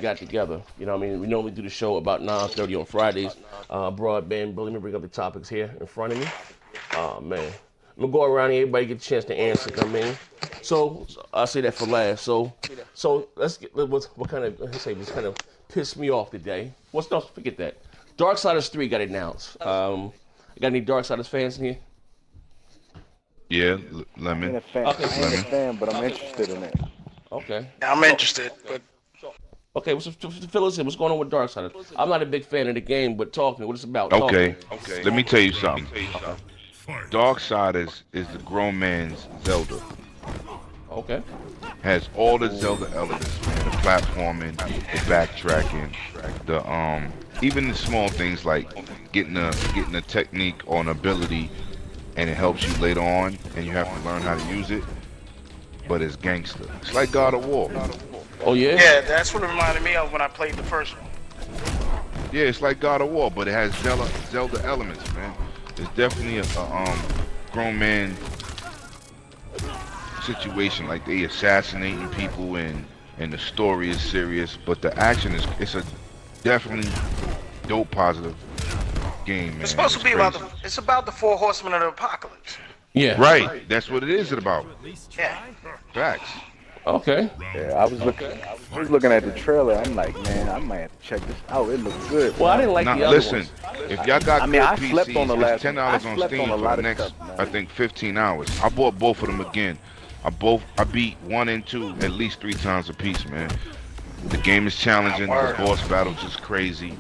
got together. You know what I mean? We normally do the show about 9:30 on Fridays. Broadband Bully. Let me bring up the topics here in front of me. Oh man. I'm gonna go around here, everybody get a chance to answer, come in. So I'll say that for last. So let's get what kind of let's say this kind of pissed me off today. What's no forget that. Darksiders 3 got announced. Got any Darksiders fans in here? Yeah, I ain't Lemon. a fan. Okay. I ain't a fan, but I'm interested in it. Okay. I'm So interested, but okay, fill us in. What's going on with Darksiders? I'm not a big fan of the game, but talk to me. What it's about? Talk to Okay, me. let me tell you something. Darksiders is the grown man's Zelda. Okay. Has all the Zelda elements, man. The platforming, the backtracking, the even the small things like getting a technique or an ability, and it helps you later on, and you have to learn how to use it. But it's gangster. It's like God of War. Oh yeah. yeah, that's what it reminded me of when I played the first one. Yeah, it's like God of War, but it has Zelda elements, man. It's definitely a grown man situation. Like they assassinating people, and the story is serious, but the action is it's a definitely dope positive game, man. It's supposed to It's be about crazy. it's about the four horsemen of the apocalypse. Yeah. Right, that's what it is about. Yeah. Facts. Okay. Yeah, I was looking at the trailer. I'm like, man, I might have to check this out. It looks good. Well, I Man. didn't like Now the other listen, ones. if y'all got I mean, good I slept on the PCs, last it's ten one. I dollars on slept on Steam a for lot the of next, stuff, man. I think 15 hours. I bought both of them again. I beat 1 and 2 at least 3 times a piece, man. The game is challenging. The Word. boss battles is crazy.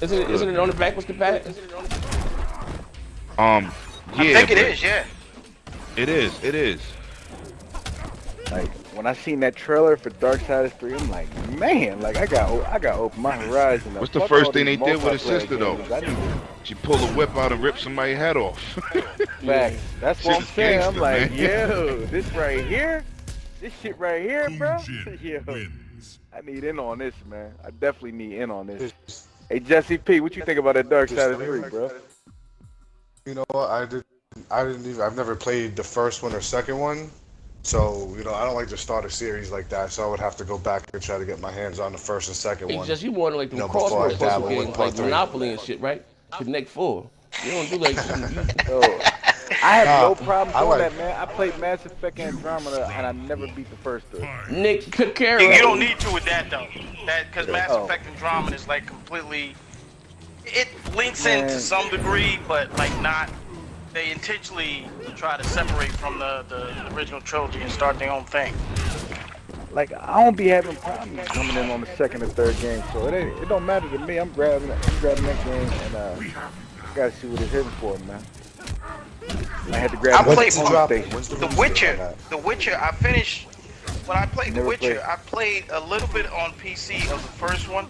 Isn't it on the backwards compatible? Um, I yeah, think it but is, yeah. it is. It is. Like when I seen that trailer for Darksiders 3, I'm like, man, like I got to open my horizon. Up. What's the Fuck first all thing these they did with his multiplayer sister though? games. I need to She pulled a whip out and ripped somebody's head off. facts. That's what I'm Shit's saying. I'm gangster, like, man. yo, this right here, this shit right here, bro. Yo, Wins. I need in on this, man. I definitely need in on this. Hey, Jesse P, what you think about that Darksiders 3, bro? You know what? I didn't even. I've never played the first one or second one, so I don't like to start a series like that. So I would have to go back and try to get my hands on the first and second Hey, one. just you want like them Before I crossword puzzle dabble with games part like three. Monopoly and shit, right? Connect Four. You don't do like Yo, I have no Nah, problem I doing like. that, man. I played Mass Effect Andromeda, and I never beat the first three. Nick You Carroll. don't need to with that though. That because Mass Oh. Effect Andromeda is like completely. It links in to Man. some degree, but like not. They intentionally try to separate from the original trilogy and start their own thing. Like, I don't be having problems coming in on the second or third game, so it don't matter to me. I'm grabbing that game, and gotta see what it's hitting for, man. I had to grab I it played from When's the dropping? station. When's the The release date on Witcher. that? The Witcher. I finished. When I played The Never Witcher, played. I played a little bit on PC of the first one,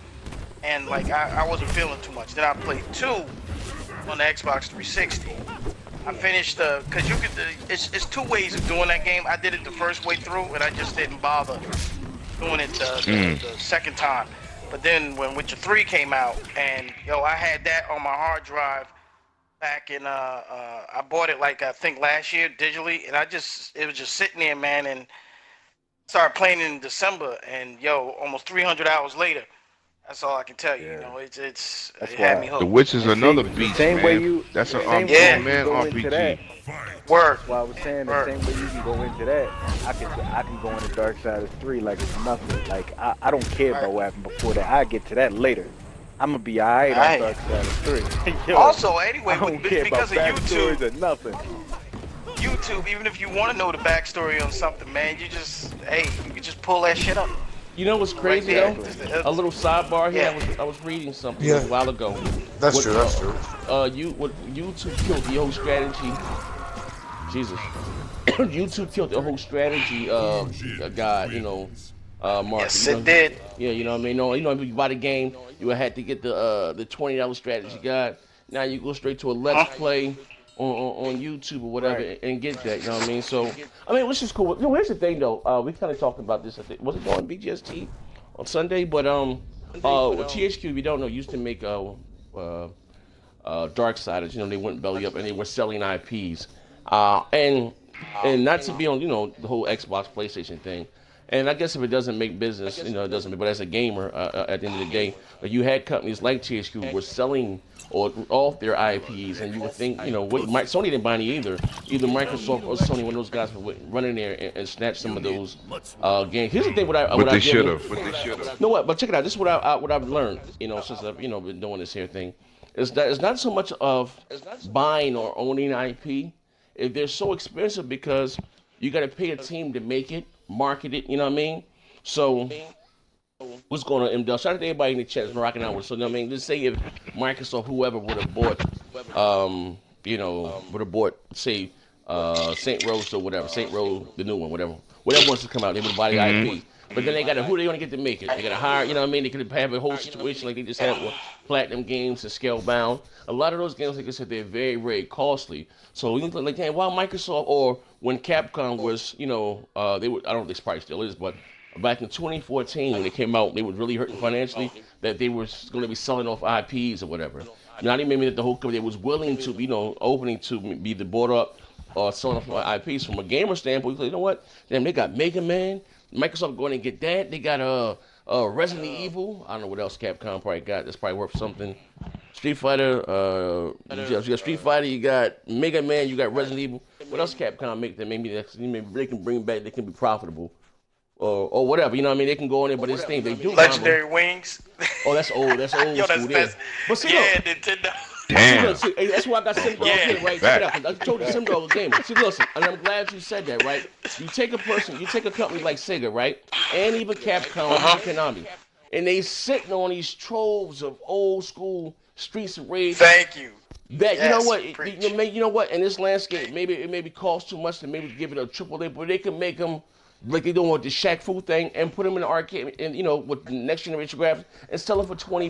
and like I wasn't feeling too much. Then I played 2 on the Xbox 360. I finished cause you could. It's 2 ways of doing that game. I did it the first way through, and I just didn't bother doing it the second time. But then when Witcher 3 came out, and I had that on my hard drive back in I bought it like I think last year digitally, and it was just sitting there, man, and started playing in December, and almost 300 hours later. That's all I can tell you. Yeah. It That's had me why. The hooked. Witch is And see, another the beast, same way man. you, That's the a same way Yeah. you man can go into that. RPG. Word. That's why I was saying the Word. same way you can go into that. I can go into Darksiders 3 like it's nothing. Like I don't care about what happened before that. I get to that later. I'm gonna be alright on Alright. Darksiders 3. Yo, Also, anyway, I don't care because about of backstories YouTube, or nothing. even if you want to know the backstory on something, man, you can just pull that shit up You know what's right crazy there. though? A little sidebar here. Yeah. I was reading something Yeah. a while ago. That's What, true. That's true. What YouTube killed the whole strategy. Jesus. YouTube killed the whole strategy guy, market. Yes, it did. Yeah, you know what I mean? No, if you buy the game, you would have to get the $20 strategy guide. Now you go straight to a Let's Play on YouTube or whatever Right. and get that, you know what I mean? So, I mean, which is cool. Here's the thing though. We kind of talked about this, I think. Was it on BGST on Sunday? But THQ, if you don't know, used to make Darksiders. They went belly up and they were selling IPs. And not to be on, the whole Xbox PlayStation thing. And I guess if it doesn't make business, it doesn't. But as a gamer, at the end of the day, like you had companies like THQ were selling or off their IPs, and you would think, Sony didn't buy any either. Either Microsoft or Sony, one of those guys would run in there and snatch some of those games. Here's the thing: But they should have. But they should have. No, what? But check it out. This is what I've learned. Since I've been doing this here thing, is that it's not so much of buying or owning IP. If they're so expensive because you got to pay a team to make it, market it. You know what I mean? So. What's going on, MDL? Shout out to everybody in the chat that's rocking out with. So, let's say if Microsoft, whoever would have bought, say, Saint Rose or whatever, Saint Rose, the new one, whatever wants to come out, they would buy the IP. But then they got who they going to get to make it? They got to hire, They could have a whole situation like they just had with Platinum Games and Scalebound. A lot of those games, like I said, they're very, very costly. So you think like, damn, why Microsoft or when Capcom was, they would, I don't know if this probably still is, but back in 2014 when they came out, they were really hurting financially that they were going to be selling off IPs or whatever. Now they made me that the whole company was willing to, opening to be the bought up or selling off IPs from a gamer standpoint. You know what? Damn, they got Mega Man. Microsoft going to get that. They got Resident Evil. I don't know what else Capcom probably got. That's probably worth something. Street Fighter. You got Street Fighter. You got Mega Man. You got Resident Evil. What else Capcom make that maybe they can bring back? They can be profitable. Or whatever, they can go in there, but this thing they do. Legendary Wings. Oh, that's old. That's old Yo, school that's there. But see, Nintendo. Damn. See, that's why I got Sim Dog here, right? Check it out. I told you Sim Dog game. See, listen, and I'm glad you said that, right? You take a company like Sega, right? And even Capcom and Konami, and they sitting on these troves of old school Streets of Rage. Thank you. That Preach. you know what? In this landscape, maybe it maybe cost too much to maybe give it a AAA, but they can make them like they doing with the Shaq Fu thing and put them in the arcade and with the next generation graphics and sell them for $20.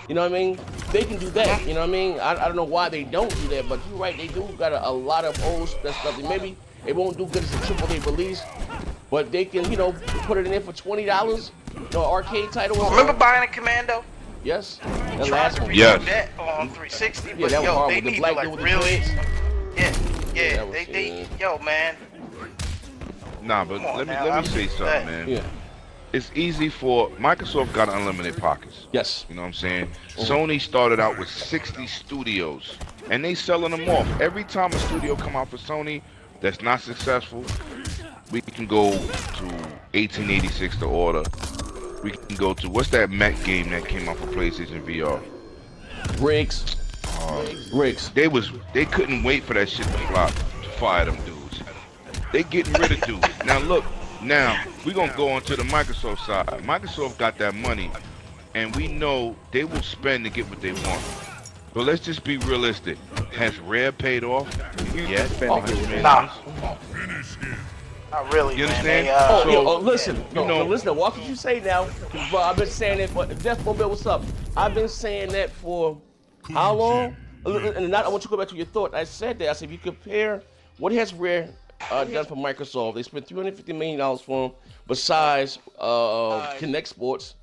You know what I mean? They can do that. You know what I mean? I don't know why they don't do that, but you're right. They do got a lot of old stuff. Maybe it won't do good as a AAA release, but they can put it in there for $20. Arcade title. Remember buying a Commando? Yes. Tried The last to one. redo that on 360, but that was hard they with the need black to dude with the really. dreads. They man. Nah, but let me say something, man. Yeah. It's easy for Microsoft got unlimited pockets. Yes. You know what I'm saying? Sony started out with 60 studios, and they selling them off. Every time a studio come out for Sony that's not successful, we can go to 1886 to order. We can go to what's that mech game that came out for PlayStation VR? Briggs. Briggs. They couldn't wait for that shit to flop to fire them dudes. They getting rid of dudes. Now look, we gonna go on to the Microsoft side. Microsoft got that money, and we know they will spend to get what they want. But let's just be realistic. Has Rare paid off? Yes. Nah. Not really, You man. understand? Listen. Listen. Watch what you say now. Bro, I've been saying that for Death Mobile. What's up? I've been saying that for how long? And I want you to go back to your thought. I said that. I said if you compare what has Rare done for Microsoft, they spent $350 million for them. Besides Kinect Sports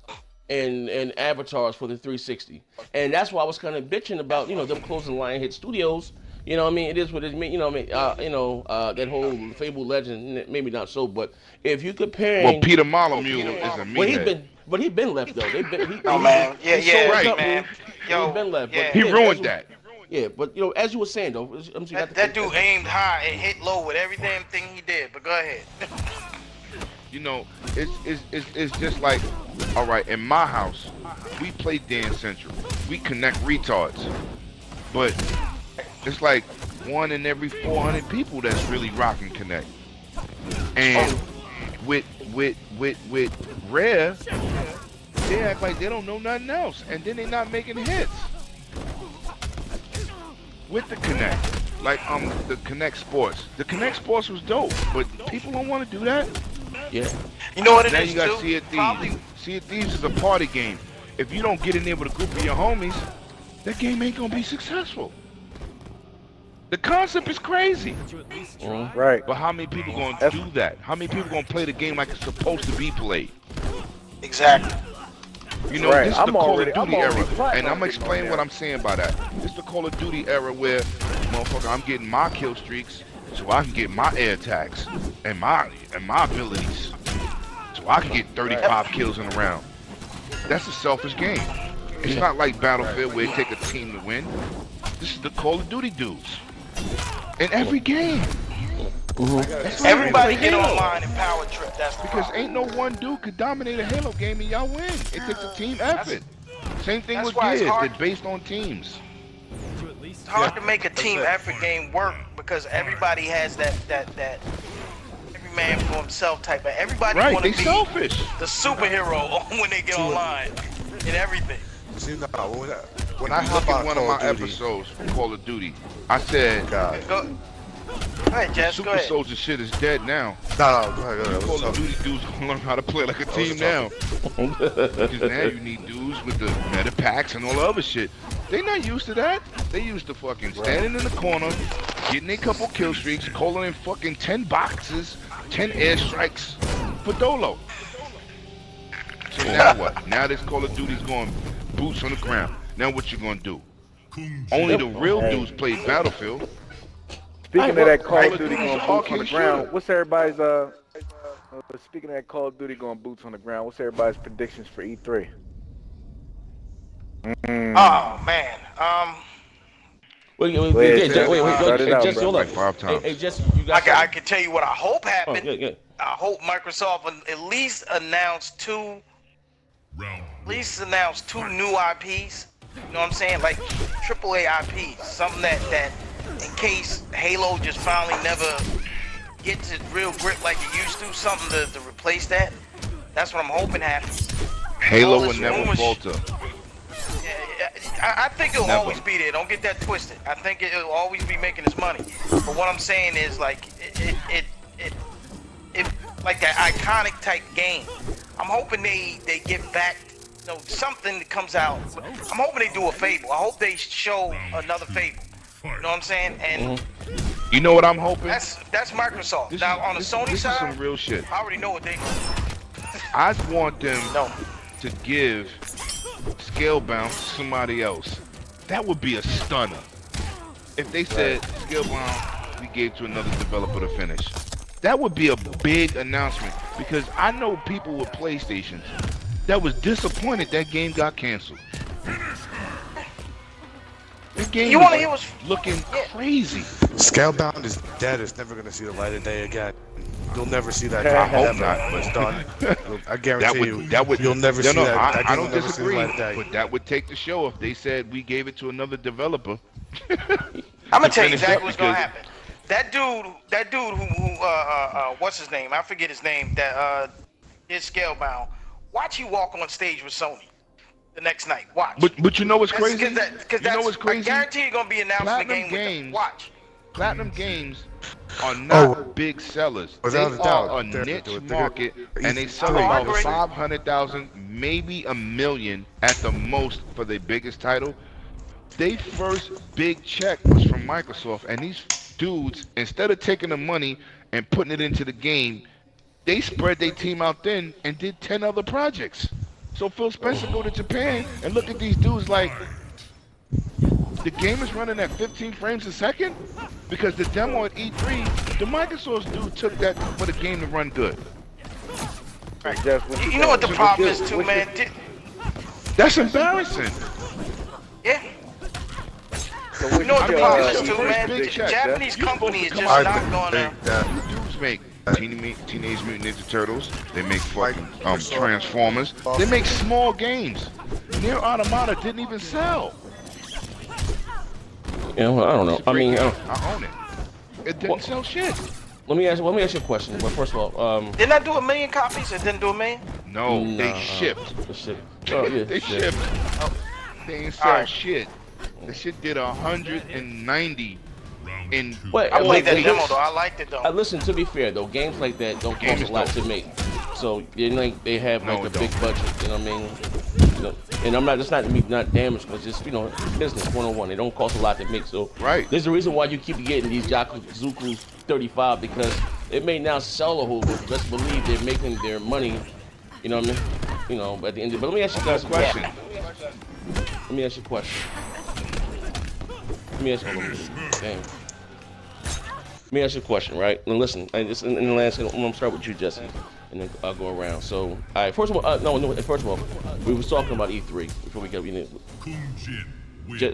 and avatars for the 360, and that's why I was kind of bitching about them closing Lionhead Studios. You know what I mean? It is what it means. That whole Fable legend, maybe not so, but if you compare. Well, Peter Molyneux is a meathead. But he been left though. Man. right. Man. Yo, he been left. yeah. But, He ruined that. Yeah, but as you were saying though, That dude aimed high and hit low with every damn thing he did. But go ahead. It's just like, all right, in my house, we play Dance Central. We connect retards. But it's like 1 in every 400 people that's really rocking Connect. And with Rare, they act like they don't know nothing else. And then they not making hits. With the Connect. Like the Connect Sports. The Connect Sports was dope, but people don't want to do that. Yeah. You know what it Now is, you got too? See It Probably. Thieves. See It Thieves is a party game. If you don't get in there with a group of your homies, that game ain't gonna be successful. The concept is crazy. Right. But how many people gonna do that? How many people gonna play the game like it's supposed to be played? Exactly. You know, Right. this is the Call of I'm Duty already era. platinum And I'm getting explaining on what there. I'm saying by that. This is the Call of Duty era where, motherfucker, I'm getting my kill streaks so I can get my air attacks and my abilities. so I can get 35 kills in a round. That's a selfish game. It's not like Battlefield where it take a team to win. This is the Call of Duty dudes. In every game. That's Everybody why get Halo. online and power trip. That's the Because problem. ain't no one dude could dominate a Halo game and y'all win. It takes a team effort. Same thing that's with why it's Gears. hard. They're based on teams. It's hard to make a team effort game work because everybody has that every man for himself type of. Everybody Right, want to they be selfish. the superhero when they get online and everything. See, no, when I Look hop at on one of Call my of Duty, episodes from Call of Duty. I said, God. Go ahead, Jess. Go Super ahead. Soldier shit is dead now. No, go ahead. Call What's of up? Duty dudes gonna learn how to play like a was team the now. Because now you need dudes with the meta packs and all the other shit. They not used to that. They used to fucking standing in the corner, getting a couple kill streaks, calling in fucking 10 boxes, 10 airstrikes for Dolo. So now what? Now this Call of Duty's going boots on the ground. Now what you gonna do? Only the real dudes play Battlefield. Speaking of that Call Call of of Duty Duty's going an boots on the arcade ground, shooter. what's everybody's speaking of that Call of Duty going boots on the ground, what's everybody's predictions for E3? Oh man. Wait, ahead, Jess. wait, Start it out, Jesse, hold bro. up. Like 5 times. Hey, Jesse, you got I something? can tell you what I hope Oh, happened. yeah. I hope Microsoft will at least announce two new IPs. You know what I'm saying? Like AAA IPs. Something that in case Halo just finally never gets its real grip like it used to, something to replace that. That's what I'm hoping happens. Halo All will this never rumor falter. I think it'll Never. always be there. Don't get that twisted. I think it'll always be making its money. But what I'm saying is like it like that iconic type game. I'm hoping they get back, you know, something that comes out. I'm hoping they do a Fable. I hope they show another Fable. You know what I'm saying? And You know what I'm hoping? that's Microsoft. Now on the Sony this is side, some real shit. I already know what they I want them no. to give Scalebound to somebody else. That would be a stunner. If they said Scalebound, we gave to another developer to finish. That would be a big announcement because I know people with PlayStations that was disappointed that game got canceled. The game You was wanna hear what's looking crazy. Scalebound is dead. It's never gonna see the light of day again. You'll never see that. I game hope ever. not. It's done. I guarantee you. That would. You'll never no, see no, that. That I game will don't never see the disagree. light of day. But that would take the show if they said we gave it to another developer. I'm gonna tell you finish exactly up what's gonna because- happen. That dude who what's his name? I forget his name. That is Scalebound. Watch you walk on stage with Sony the next night. Watch. But you know what's That's- crazy? Cause you know what's crazy? I guarantee you're gonna be announcing the Platinum game with them. Games- Watch. Platinum games are not big sellers. They Without a doubt, are a they're- niche they're- market, and they sell Oh, I about agree. 500,000, maybe $1 million at the most for their biggest title. Their first big check was from Microsoft, and these dudes, instead of taking the money and putting it into the game, they spread their team out thin and did 10 other projects. So Phil Spencer go to Japan and look at these dudes like, the game is running at 15 frames a second? Because the demo at E3, the Microsoft dude took that for the game to run good. Jess, what You know what the what's problem your- is too, what's man. your- That's embarrassing. Yeah. so You know what the what's problem your, is your too, first man. big check, Japanese You're supposed company to is come just out not I gonna. think that You dudes make Teenage Mutant Ninja Turtles. They make fucking Transformers. They make small games. Near Automata didn't even sell. Yeah, well, I don't know. It's a I great mean, game. I own it. It didn't What? sell shit. let me ask you a question. But first of all, Didn't I do 1 million copies? It didn't do 1 million? No, they nah, shipped. the shit. Oh yeah, They shit. shipped. They didn't sell Alright. shit. The shit did 190 in. Wait, I played that wait, demo though. I liked it though. Listen, to be fair though, games like that don't Game cost is a lot dope. to make. So they have like No, a it big don't. budget. You know what I mean? You know, and I'm not. It's not me not damaged, but just business 101. They don't cost a lot to make. So Right. there's a reason why you keep getting these Yakuza 35 because it may now sell a whole lot. Let's believe they're making their money. You know what I mean? You know, at the end. But let me ask you guys a question. Let me ask you a question. Let me ask you a question, right? Now listen, in the last, I'm gonna start with you, Jesse, and then I'll go around. So, all right. First of all, no. First of all, we was talking about E3 before we get in.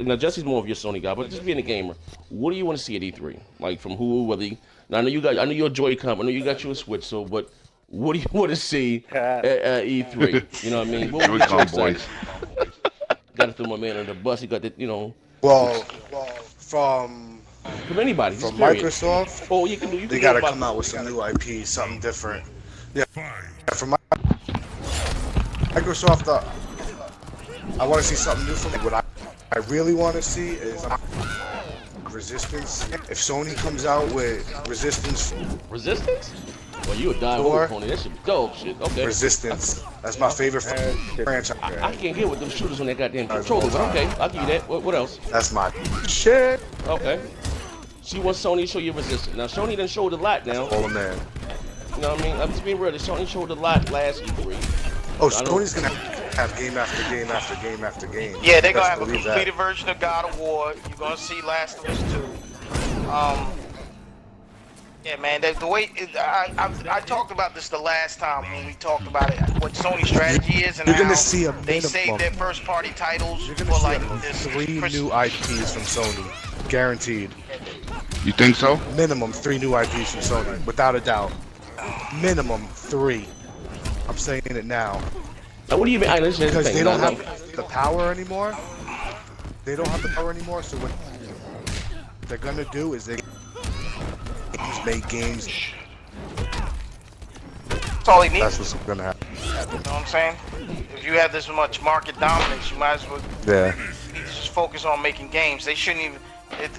Now Jesse's more of your Sony guy, but just being a gamer, what do you want to see at E3? Like from who? Whether now I know you're a Joy-Con, I know you got your Switch. So, but what do you want to see at E3? You know what I mean? What would get you Joy-Con excited? boys. Got to throw my man under the bus. He got that, Well, from from anybody. from Just period. Microsoft, Oh, you can do. You they can gotta do come out with some new IP, something different. Yeah, from Microsoft, I want to see something new from it. What I really want to see is Resistance. If Sony comes out with Resistance Resistance? Well, you a die Four. hard pony. That should be dope shit. Okay. Resistance, that's my favorite franchise. I can't get with them shooters on that goddamn controller, but okay, I'll give you that. What else? That's my shit. Okay. See what Sony show you Resistance. Now Sony done showed a lot now. Oh man. You know what I mean? I'm just being real. Sony showed a lot last E3. Oh, Sony's gonna have game after game after game after game. Yeah, they're gonna Best have a believe completed that. version of God of War. You're gonna see Last of Us 2. Yeah, man. The way I talked about this the last time when we talked about it, what Sony's strategy is, and You're how gonna see a they save minimum. their first-party titles You're for gonna see like at this. least 3 new IPs from Sony, guaranteed. You think so? Minimum 3 new IPs from Sony, without a doubt. Minimum 3. I'm saying it now. Now, what do you mean? Here's the Because thing. they don't Now, have the power anymore. They don't have the power anymore, so what they're gonna do is they just make games. That's all he needs. That's what's gonna happen. You know what I'm saying? If you have this much market dominance, you might as well Yeah. just focus on making games. They shouldn't even.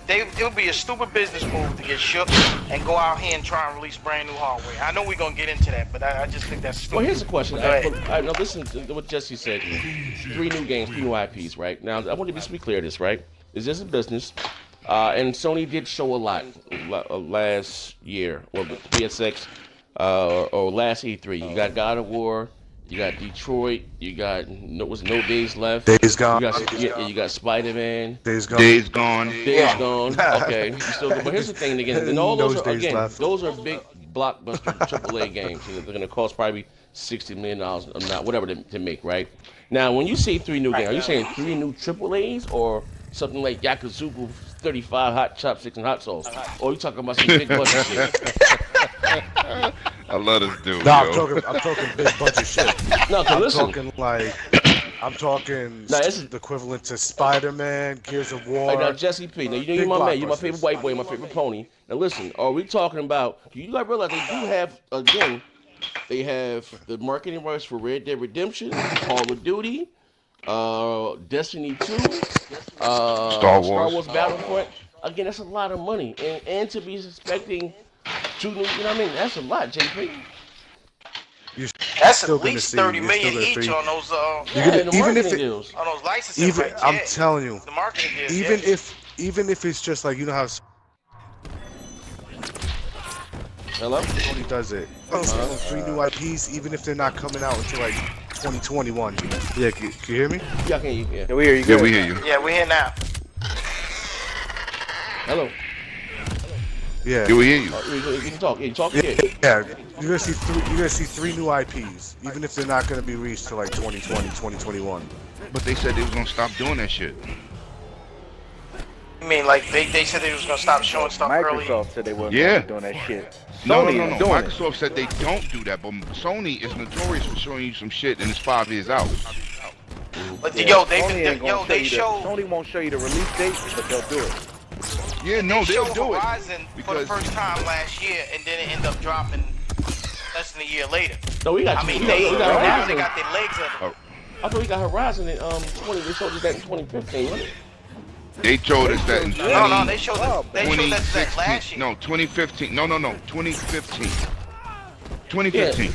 It would be a stupid business move to get shook and go out here and try and release brand new hardware. I know we're gonna get into that, but I just think that's stupid. well, here's the question. Go ahead. Now listen to what Jesse said. 3 new games, 3 new IPs, right? Now, I want to be clear this, right? Is this a business? And Sony did show a lot last year, or PSX, or last E3. You got God of War, you got Detroit, you got No Days Left. Days Gone. You got Spider-Man. Days Gone. Days gone. Days Gone. Okay, but here's the thing again. And all those are Those days left. those are big blockbuster AAA games. You know, they're gonna cost probably $60 million or not, whatever to make, right? Now, when you say 3 new games, are you saying 3 new AAAs or something like Yakuza 35 hot chopsticks and hot sauce? Or are you talking about some big budget shit? I love this dude. No, yo. I'm talking big budget shit. No, cause I'm listen. talking Now, this is- the equivalent to Spider-Man, Gears of War. Hey, now Jesse P. Now you're Big my man. You're my blockbusters. favorite white boy, my favorite pony. Now listen, are we talking about? You gotta realize they do have again. They have the marketing rights for Red Dead Redemption, Call of Duty, Destiny 2, Star Wars. Battlefront. Again, that's a lot of money, and to be expecting 2 new. You know what I mean? That's a lot, JP. You're That's still at gonna least see- 30 you're million still gonna each see- on those Yeah, gonna- and the even if marketing it- deals. on those licensing even rights. I'm Yeah. telling you, The marketing deals. even if it's just like, you know how Hello. Sony does it. Those 3 new IPs, even if they're not coming out until like 2021. Yeah, can you hear me? Yeah, I can you? Yeah. Yeah, we hear you. Yeah, Good. we hear you. Yeah, we're here now. Hello. Yeah. Yeah, we hear you. You can talk. Yeah, you talk. Yeah, Yeah. yeah. You're gonna see 3 new IPs, even if they're not gonna be released till like 2020, 2021. But they said they was gonna stop doing that shit. You mean like they said they was gonna stop showing stuff early? Microsoft said they weren't Yeah. doing that shit. No, Sony no, is no. doing it. Microsoft said they don't do that, but Sony is notorious for showing you some shit and it's 5 years out. But Yeah, yo, Sony ain't gonna they show you showed. Sony won't show you the release date, but they'll do it. Yeah, no, They they'll showed do it. Horizon for the because- first time last year, and then it ended up dropping less than a year later. No, we got. I mean, we they got finally Horizon. got their legs under. I thought we got Horizon in 20. They showed us that in 2015, wasn't it? They told us that in No, they showed us. They showed us that 2016. last year. No, 2015. No, 2015. 2015.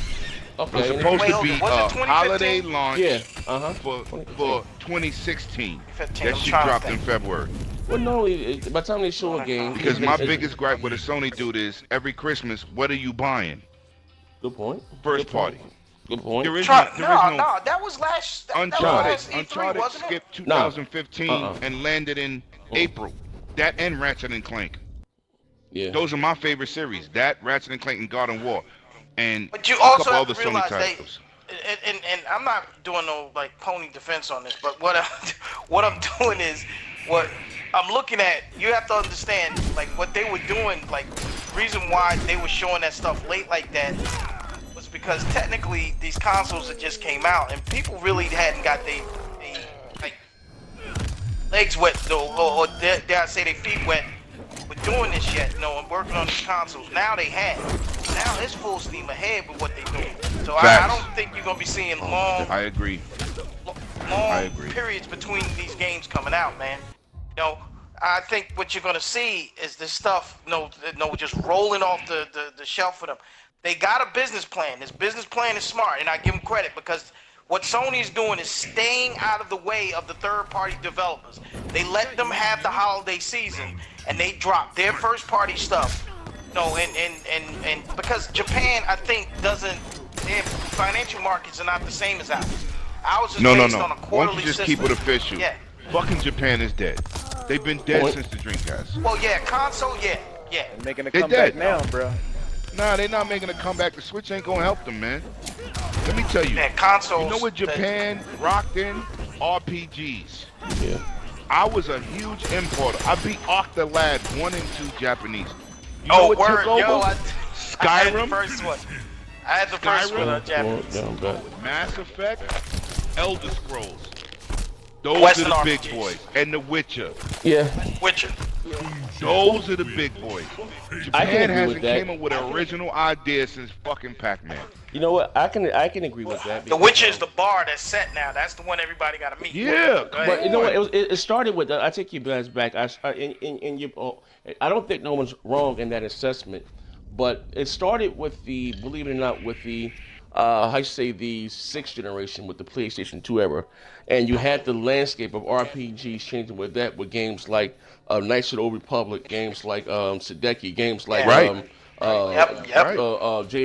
Okay. It was and- supposed Wait, to hold be on. Was it a 2015? holiday launch Yeah. Uh-huh. for 2016. 15, That I'm shit trying to dropped in think. February. Well, no. By the time they show a game, Because my biggest gripe with a Sony dude is every Christmas, what are you buying? Good point. First Good party. point. Good point. There is No, no, there is no that was last. That was Uncharted. last E3, Uncharted wasn't it? skipped 2015 Uh-uh. and landed in April. That and Ratchet and Clank. Yeah. Those are my favorite series. That, Ratchet and Clank, and God of War. and But you a also couple have other to Sony realize titles. and I'm not doing no like pony defense on this, but what I'm doing is what I'm looking at. You have to understand like what they were doing. Like the reason why they were showing that stuff late like that was because technically these consoles that just came out and people really hadn't got they like legs wet though, or dare I say they feet wet with doing this yet, and working on these consoles. Now they have. Now it's full steam ahead with what they're doing. So I don't think you're gonna be seeing I agree. long periods between these games coming out, man. I think what you're gonna see is this stuff, just rolling off the shelf for them. They got a business plan. This business plan is smart, and I give them credit because what Sony's doing is staying out of the way of the third-party developers. They let them have the holiday season, and they drop their first-party stuff. And because Japan, I think, their financial markets are not the same as ours. Ours is based on a Why quarterly don't you just system. keep it official? Yeah. Fucking Japan is dead. They've been dead since the Dreamcast. Well, yeah, console, yeah. They're making a They comeback dead. now, bro. Nah, they're not making a comeback. The Switch ain't gonna help them, man. Let me tell you. Yeah, consoles. You know what Japan rocked in? RPGs. Yeah. I was a huge importer. I beat Octalad 1 and 2 Japanese. You know what word, took over? yo, I had the Skyrim, first one. I had the first one on Japanese. Mass Effect, Elder Scrolls. Those Western are the big RPGs. boys. And The Witcher. Yeah. Witcher. Those are the big boys. I can Japan agree hasn't with that. came up with an original idea since fucking Pac-Man. You know what? I can agree with that. The Witcher is the bar that's set now. That's the one everybody got to meet. Yeah, But you know what? It started with. I take you guys back. I don't think no one's wrong in that assessment, but it started with the, believe it or not, with the I say the sixth generation with the PlayStation 2 era, and you had the landscape of RPGs changing with that, with games like Knights of the Old Republic, games like Sadeki, games like Jade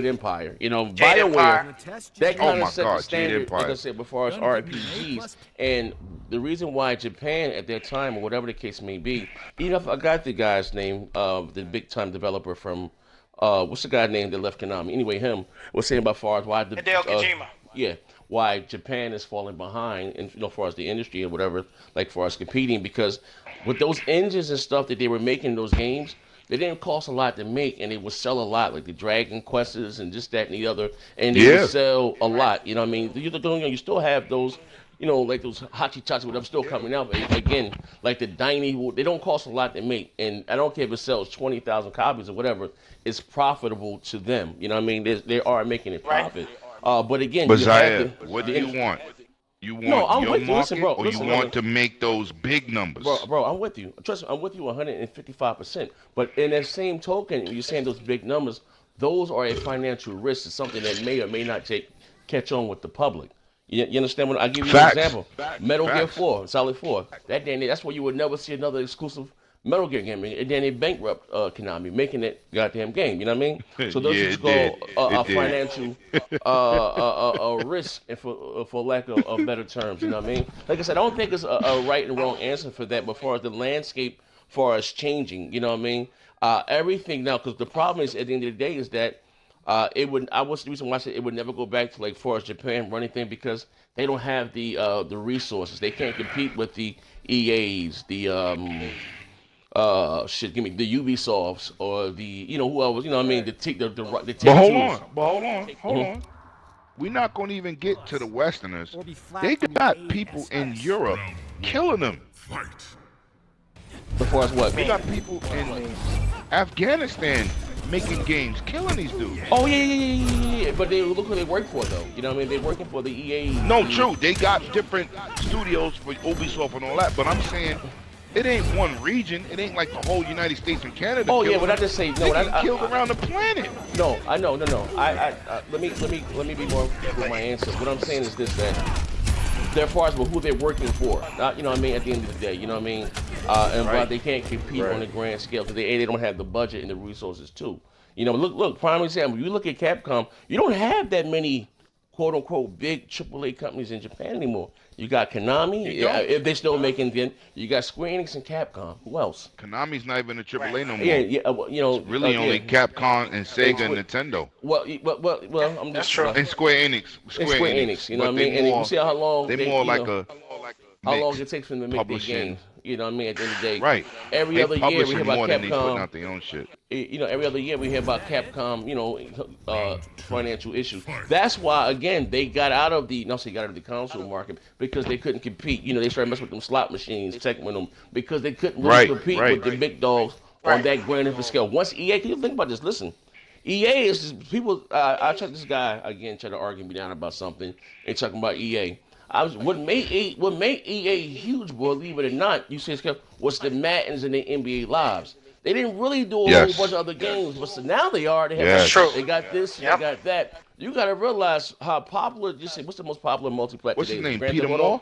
Empire. BioWare. That kind of set the standard, like I said, before as RPGs. And the reason why Japan at that time, or whatever the case may be, even if I got the guy's name, the big time developer from, what's the guy name that left Konami? Anyway, him was saying about far as why the Hideo Kojima. Yeah, why Japan is falling behind, and as far as the industry and whatever, like for us competing, because with those engines and stuff that they were making in those games, they didn't cost a lot to make, and they would sell a lot, like the Dragon Quests and just that and the other, and they would sell a lot. You know what I mean? You still have those, like those Hachichats, whatever, still coming out. But again, like the Daini, they don't cost a lot to make, and I don't care if it sells 20,000 copies or whatever. It's profitable to them. You know what I mean? They are making a profit. But again, Zaya, what do you want? You want I'm your with you. market, Listen, bro, or you want to make those big numbers? Bro, I'm with you. Trust me, I'm with you 155%. But in that same token, you're saying those big numbers, those are a financial risk. It's something that may or may not catch on with the public. You understand what I'll give you an example. Metal Gear 4, Solid 4. That's where you would never see another exclusive Metal Gear game, and then they bankrupt Konami, making that goddamn game. You know what I mean? So those is called a financial risk, for lack of better terms. You know what I mean? Like I said, I don't think it's a right and wrong answer for that. But far as the landscape, far as changing, you know what I mean? Everything now, because the problem is at the end of the day is that what's the reason why I said it would never go back to like far as Japan running thing, because they don't have the resources. They can't compete with the EAs, the the Ubisofts or the who else, what I mean, the But hold on. We're not going to even get to the Westerners. They got people in Europe killing them. As far as what? They got people in Afghanistan making games, killing these dudes. Oh yeah. But they look who they work for though. You know what I mean? They're working for the EA. No, true. They got different studios for Ubisoft and all that. But I'm saying, it ain't one region. It ain't like the whole United States and Canada. Oh yeah, but I just say no. They get killed around the planet. No, I know. No. Let me be more with my answer. What I'm saying is this: that they're far as who they're working for. You know what I mean? At the end of the day, you know what I mean? And why they can't compete on a grand scale because they don't have the budget and the resources too. Look. Prime example. You look at Capcom. You don't have that many quote unquote big AAA companies in Japan anymore. You got Konami, You don't. if they're still making them. You got Square Enix and Capcom. Who else? Konami's not even a AAA no Yeah, more. yeah. It's really only Yeah. Capcom and Sega and Square- Nintendo well. I'm That's just true. and Square Enix. and Square Square Enix, Enix. You know what but I mean? And you see how long they they, more like a how long mixed it takes for them to make their publishing. games. You know what I mean? At the end of the day, Right. every They other year we publishing hear about more than they putting Capcom. out their own shit. Every other year we hear about Capcom, financial issues. That's why, again, they got out of the, console market because they couldn't compete. They started messing with them slot machines, checking with them because they couldn't really Right, compete right. with the big dogs on that grand infant scale. Once EA, can you think about this? Listen, EA is just, people. I checked this guy again, trying to argue me down about something. They talking about EA. What made EA huge, boy, believe it or not, you say was the Maddens and the NBA Lives. They didn't really do a whole Yes. bunch of other games, but so now they are. They have Yes. True. they got this, Yep. they got that. You got to realize how popular. You say, what's the most popular multiplayer What's today? his name? Grand Peter Theft Auto? Moore?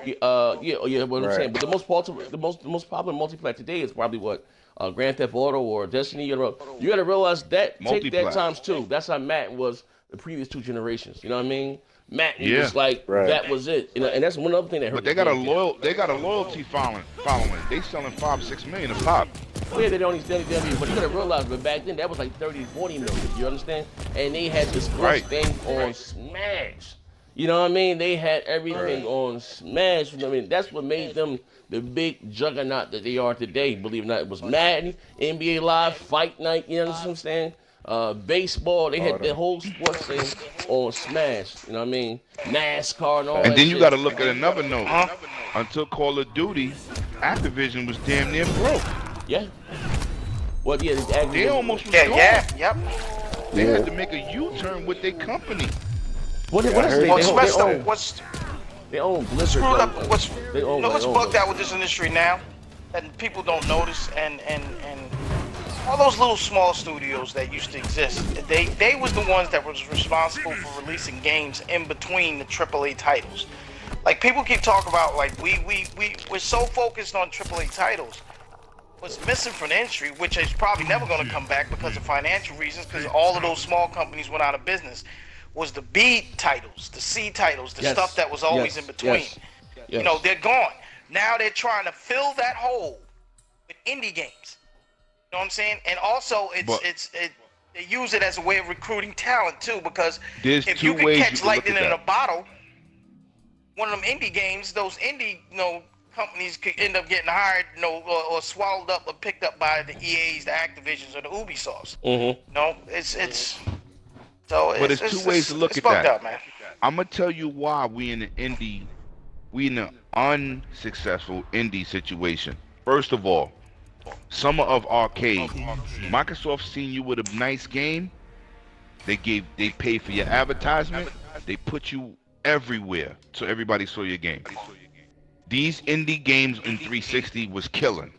Yeah. What I'm Right. saying, but the most popular multiplayer today is probably what Grand Theft Auto or Destiny. You got to realize that take that Multiplat. times two. That's how Madden was the previous two generations. You know what I mean? Madden Yeah. was like Right. that was it. And that's one other thing that hurt. But they got a loyalty following. They selling 5-6 million a pop. Oh, yeah, they only but you gotta realize, but back then that was like 30-40 million. You understand? And they had this Right. thing on Smash. You know what I mean? They had everything on Smash. You know what I mean? That's what made them the big juggernaut that they are today. Believe it or not, it was Madden, NBA Live, Fight Night. You know what I'm saying? Baseball. They had the whole sports thing on Smash. You know what I mean? NASCAR and all that. And then you shit. got to look at another note. Until Call of Duty, Activision was damn near broke. Yeah. Well, yeah, They almost was Yeah, gone. yep. They had to make a U-turn with their company. What is heard they, that. What's they, messed own, up? What's they own Blizzard. screwed up? though. What's They own, what's they own bugged them. out with this industry now, and people don't notice, and all those little small studios that used to exist, they was the ones that was responsible for releasing games in between the AAA titles. Like people keep talking about, like we're so focused on AAA titles. What's missing from the industry, which is probably never going to come back because of financial reasons, because all of those small companies went out of business, was the B titles, the C titles, the Yes. stuff that was always Yes. in between. Yes. You know, they're gone. Now they're trying to fill that hole with indie games. You know what I'm saying? And also, they use it as a way of recruiting talent too, because There's if two you can ways catch you can look lightning at in that. a bottle, one of them indie games, those indie, companies could end up getting hired, or swallowed up or picked up by the EAs, the Activisions, or the Ubisofts. Mm-hmm. But it's two ways to look it's at fucked that. up, man. I'm gonna tell you why we in an unsuccessful indie situation. First of all, Summer of Arcade. Microsoft seen you with a nice game. They paid for your advertisement. They put you everywhere so everybody saw your game. These indie games in 360 was killing.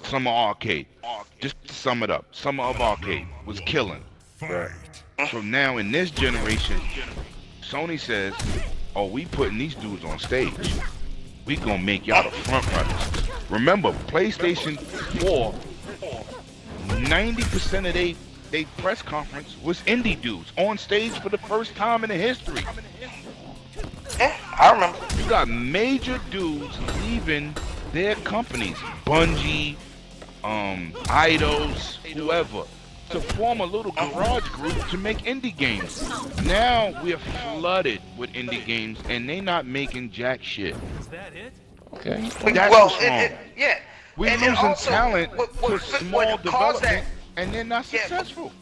Summer Arcade. Just to sum it up, Summer of Arcade was killing. So now in this generation, Sony says, "Oh, we putting these dudes on stage. We gonna make y'all the front runners." Remember, PlayStation 4, 90% of they press conference was indie dudes on stage for the first time in the history. Yeah, I remember. You got major dudes leaving their companies, Bungie, Eidos, whoever, to form a little garage group to make indie games. Now we're flooded with indie games, and they not making jack shit. Okay. That's Well, what's wrong. yeah. We're And losing also, talent what to small caused development, that? and they're not Yeah, successful.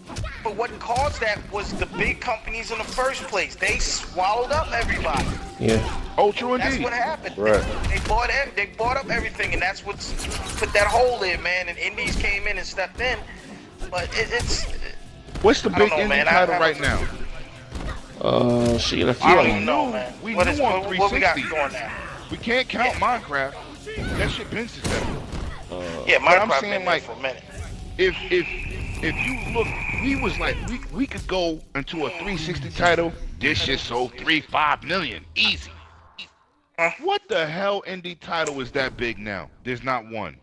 But what caused that was the big companies in the first place. They swallowed up everybody. Yeah. Oh, true That's indeed. what happened. Right. They bought up everything, and that's what's put that hole in, man. And indies came in and stepped in. But it's What's the I don't big know, indie man. title I right now? Shit, a few I of don't them. even know, man. We What knew is on what we got 360. going now? We can't count Minecraft. That shit been successful. Yeah, But I'm Minecraft saying, been there like, for a minute. If you look, we was like we could go into a 360 title. This shit sold 3-5 million easy. What the hell indie title is that big now? There's not one.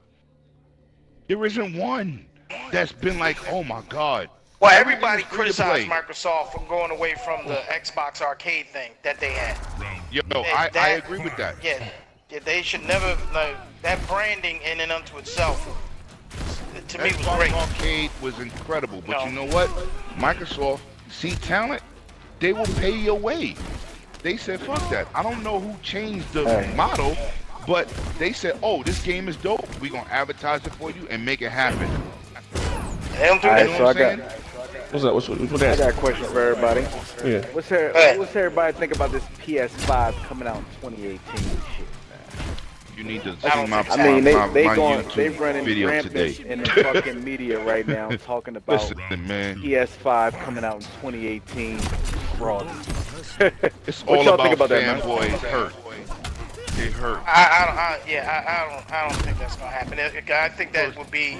There isn't one that's been like, oh my god, Well, Everything everybody is free to criticized play. Microsoft for going away from the Xbox arcade thing that they had. Yo, I agree with that. Yeah, they should never, like, that branding in and unto itself, to me, was Xbox great. Arcade was incredible, but No. you know what? Microsoft, see talent, they will pay your way. They said, fuck that. I don't know who changed the model, but they said, oh, this game is dope. We're going to advertise it for you and make it happen. They don't do All that. right, so I got, What's that? What's I that? got a question for everybody. Yeah. What's everybody think about this PS5 coming out in 2018 and shit? You need to I don't see my, think so. I mean, my they YouTube running video rampant today. in the fucking media right now, talking about Listen, man, PS5 coming out in 2018. Fraud. it's What all y'all about think about that, man? fanboys hurt. They hurt. I don't think that's gonna happen. I think that would be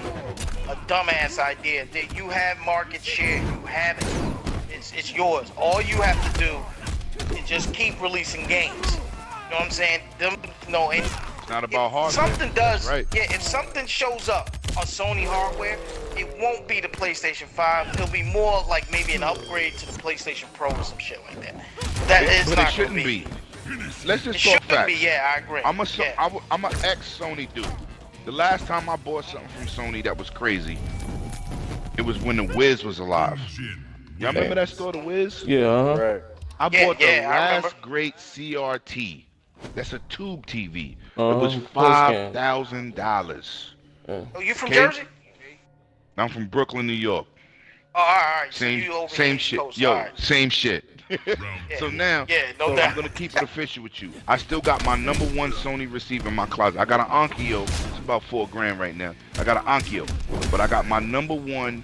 a dumbass idea. That you have market share, you have it. It's yours. All you have to do is just keep releasing games. You know what I'm saying? It's not about hardware. Something does. Right. Yeah, if something shows up on Sony hardware, it won't be the PlayStation 5. It'll be more like maybe an upgrade to the PlayStation Pro or some shit like that. That is But not it shouldn't gonna be. Let's just It talk shouldn't facts. be. Yeah, I agree. I'm Yeah. I'm an ex-Sony dude. The last time I bought something from Sony that was crazy, it was when the Wiz was alive. Y'all remember that store, the Wiz? Yeah. Right. I Yeah, bought the yeah, I remember. last great CRT. That's a tube TV. It Uh-huh. was Play scan. $5,000. Oh, you from Okay. Jersey? I'm from Brooklyn, New York. Oh, all right. So Same, you over here same East shit. Coast. Yo, All right. same shit. Yeah. So now, Yeah, no so doubt. I'm gonna keep it official with you. I still got my #1 Sony receiver in my closet. I got an Onkyo. It's about $4,000 right now. I got an Onkyo, but I got my #1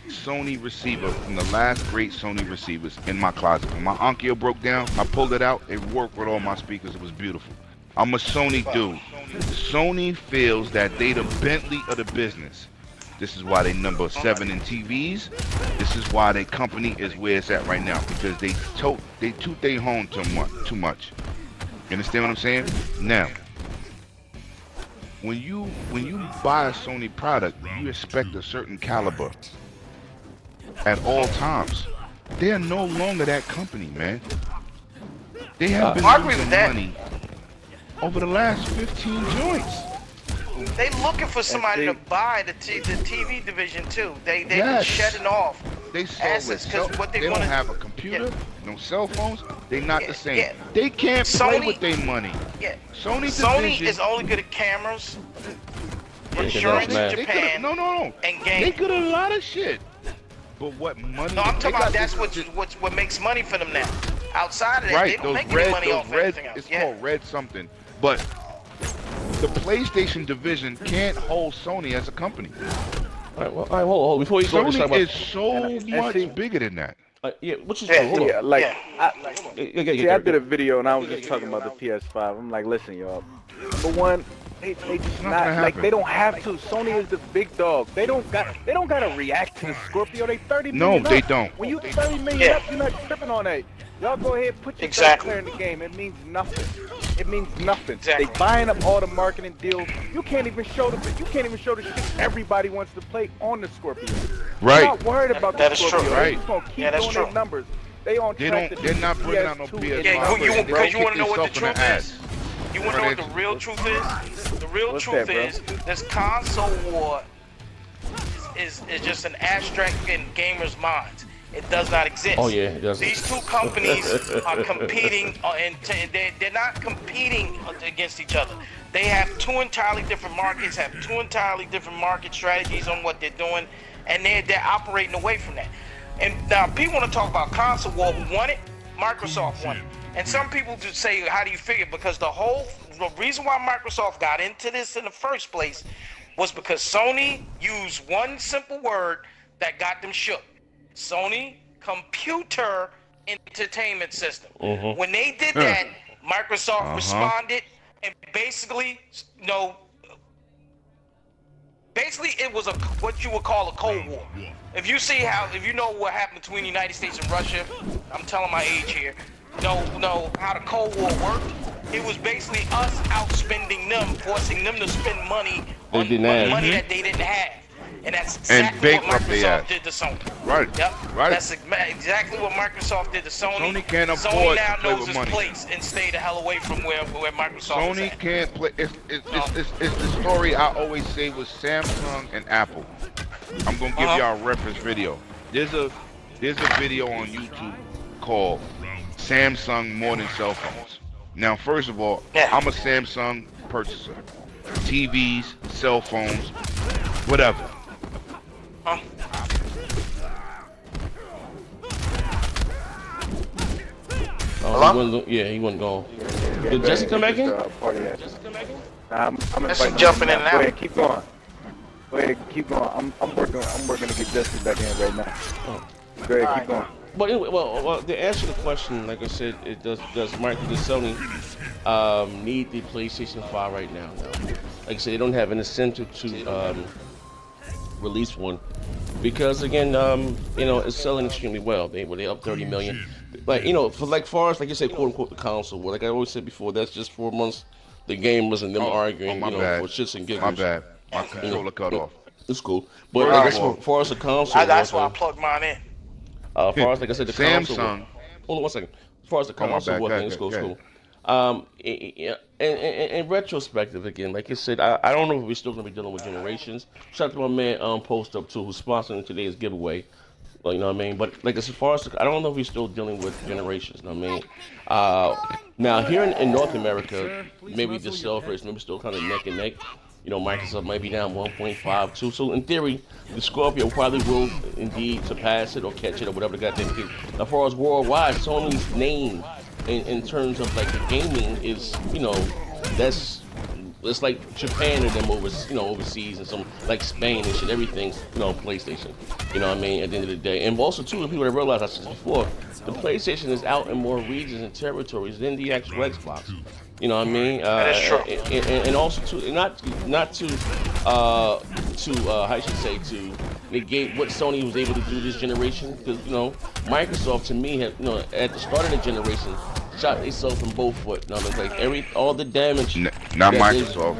Sony receiver from the last great Sony receivers in my closet. When my Onkyo broke down, I pulled it out. It worked with all my speakers. It was beautiful. I'm a Sony dude. Sony feels that they the Bentley of the business. This is why they #7 in TVs. This is why their company is where it's at right now, because they toot their horn too much. You understand what I'm saying? Now, when you buy a Sony product, you expect a certain caliber at all times. They are no longer that company, man. They have been I agree with losing that. money over the last 15 joints. They looking for somebody to see- buy the TV division too. They Yes. shedding off. They sell Assets, with 'cause cell, what they they don't wanna- have a computer, no cell phones. They not Yeah, the same. yeah. They can't play Sony- with their money. Yeah. Sony Sony division, is only good at cameras, Yeah, insurance, that's mad. they Japan, could no. and They games. good at a lot of shit. But what money? No, I'm they talking about got that's this- what makes money for them now. Outside of that, they right. don't Those make any red, money those off red. anything else. It's Yeah. called red something. But the PlayStation division can't hold Sony as a company. All right, hold on. Before you go, let's talk Sony about. is so much see- bigger than that. Yeah, which is Yeah, true. Hold on. Yeah, like Yeah. See, I did a video and I was just talking about the PS5. I'm like, listen, y'all. For one, they just not not gonna like happen. they don't have to. Sony is the big dog. They don't gotta react to the Scorpio. They 30 No, million they up. don't. When you 30 million Yeah. up, you're not tripping on that. Y'all go ahead, put yourself Exactly. clear in the game. It means nothing. It means nothing. Exactly. They buying up all the marketing deals. You can't even show the shit everybody wants to play on the Scorpio. Right. They're not worried about That the is true. Scorpio. Right. They're just gonna keep Yeah, that's doing true. their numbers. They on They track don't. to They're do not bringing out no PS2 PS5. and Yeah, numbers, because bro. you want to know what the Kick themselves truth in the is? You want to know what the real truth is? The real What's truth that, bro? is this console war is just an abstract in gamers' minds. It does not exist. Oh, yeah, it doesn't. These two companies are competing, and they're not competing against each other. They have two entirely different markets, have two entirely different market strategies on what they're doing, and they're operating away from that. And now people want to talk about console war. Who won it? Microsoft won it. And some people just say, how do you figure? Because the reason why Microsoft got into this in the first place was because Sony used one simple word that got them shook. Sony Computer Entertainment System. When they did that, Microsoft responded and basically, it was what you would call a Cold War. If you know what happened between the United States and Russia, I'm telling my age here. Know how the Cold War worked. It was basically us outspending them, forcing them to spend money on money that they didn't have. and that's And exactly what bankrupt they Microsoft ass. did to Sony. Right. Yep, Right. that's exactly what Microsoft did to Sony. Sony can't Sony afford now to play knows with its money. place and stay the hell away from where Microsoft is Sony at. can't play. No. It's the story I always say with Samsung and Apple. I'm gonna give y'all a reference video. There's a video on YouTube called Samsung More Than Cell Phones. Now, first of all, Yeah. I'm a Samsung purchaser. TVs, cell phones, whatever. Huh? Oh, he wasn't gone. Did Jesse come back in? I'm Jesse jumping in and out. Go ahead, keep going. Go ahead, keep going. I'm working to get Jesse back in right now. Go ahead, keep going. But anyway, well, to answer the question, like I said, it does Sony need the PlayStation 5 right now? No. Like I said, they don't have an incentive to release one because again, it's selling extremely well. They up 30 million. Like far as like you say, quote unquote, the console. Well, like I always said before, that's just 4 months. The gamers and them arguing, my bad. for shits and giggles. My bad. My controller cut off. It's cool, but Right. as far as the console, That's why I plugged mine in. as far as like I said, the console. Samsung. Hold on 1 second. As far as the Oh, my console, bad. it's Go cool. ahead. In retrospective, again, like I said, I don't know if we're still gonna be dealing with generations. Shout out to my man Post Up too, who's sponsoring today's giveaway. Like, you know what I mean? But like as far as I don't know if we're still dealing with generations. You know what I mean? Now here in North America, maybe the sell rates maybe still kind of neck and neck. Microsoft might be down 1.52. So in theory, the Scorpio probably will indeed surpass it or catch it or whatever the goddamn case. As far as worldwide, Sony's name in terms of like the gaming is, it's like Japan and them overseas and some like Spain and shit. Everything's PlayStation. You know what I mean? At the end of the day, and also too, the people that realize I said this before, the PlayStation is out in more regions and territories than the actual Xbox. You know what I mean? That is true. And also too, not to how should I say, to negate what Sony was able to do this generation, because Microsoft to me had at the start of the generation shot themselves from both foot. You know what I mean? Like all the damage. Not Microsoft.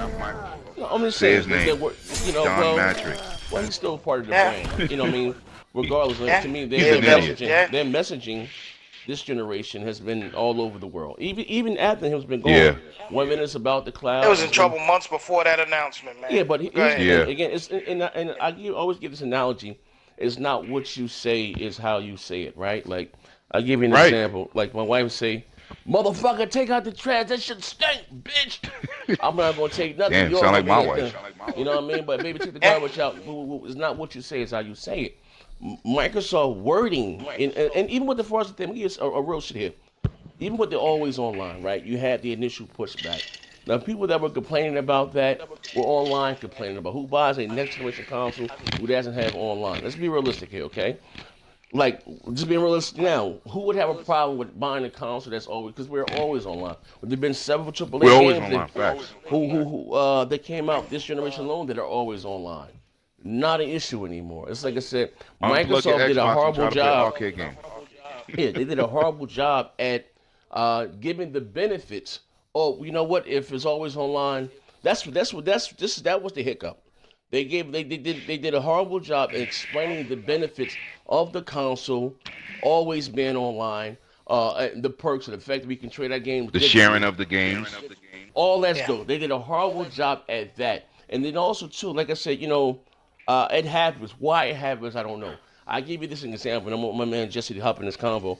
I'm just Say saying, his name. Don Matrix. Well, he's still part of the brand. You know what I mean? Regardless, to me, He's an idiot. their messaging this generation has been all over the world. Even after him's been gone. 1 minute's about the cloud. It was in trouble months before that announcement, man. Yeah, but Go ahead. again, it's and always give this analogy. It's not what you say, is how you say it, right? Like I'll give you an example. Like my wife would say, "Motherfucker, take out the trash. That shit stink, bitch." I'm not gonna take nothing. Damn, sound like my wife. You know what I mean? But maybe take the garbage out. It's not what you say, it's how you say it. Microsoft wording, and even with the first thing, we get a real shit here. Even with the always online, right? You had the initial pushback. Now, people that were complaining about that were online complaining about who buys a next generation console who doesn't have online. Let's be realistic here, okay? Like, just being realistic now, who would have a problem with buying a console that's always, because we're always online. There've been several AAA We're always games online, facts. that came out this generation alone that are always online. Not an issue anymore. It's like I said, Unplug your Microsoft did a Xbox and try horrible to play an job. arcade game. Yeah, they did a horrible job at giving the benefits. Oh, you know what? If it's always online, that was the hiccup. They did a horrible job at explaining the benefits of the console always being online, the perks and the fact that we can trade our games. The sharing of the games. All that's dope. They did a horrible job at that. And then also too, like I said, it happens. Why it happens, I don't know. I give you this an example, and I want my man Jesse to hop in this convo.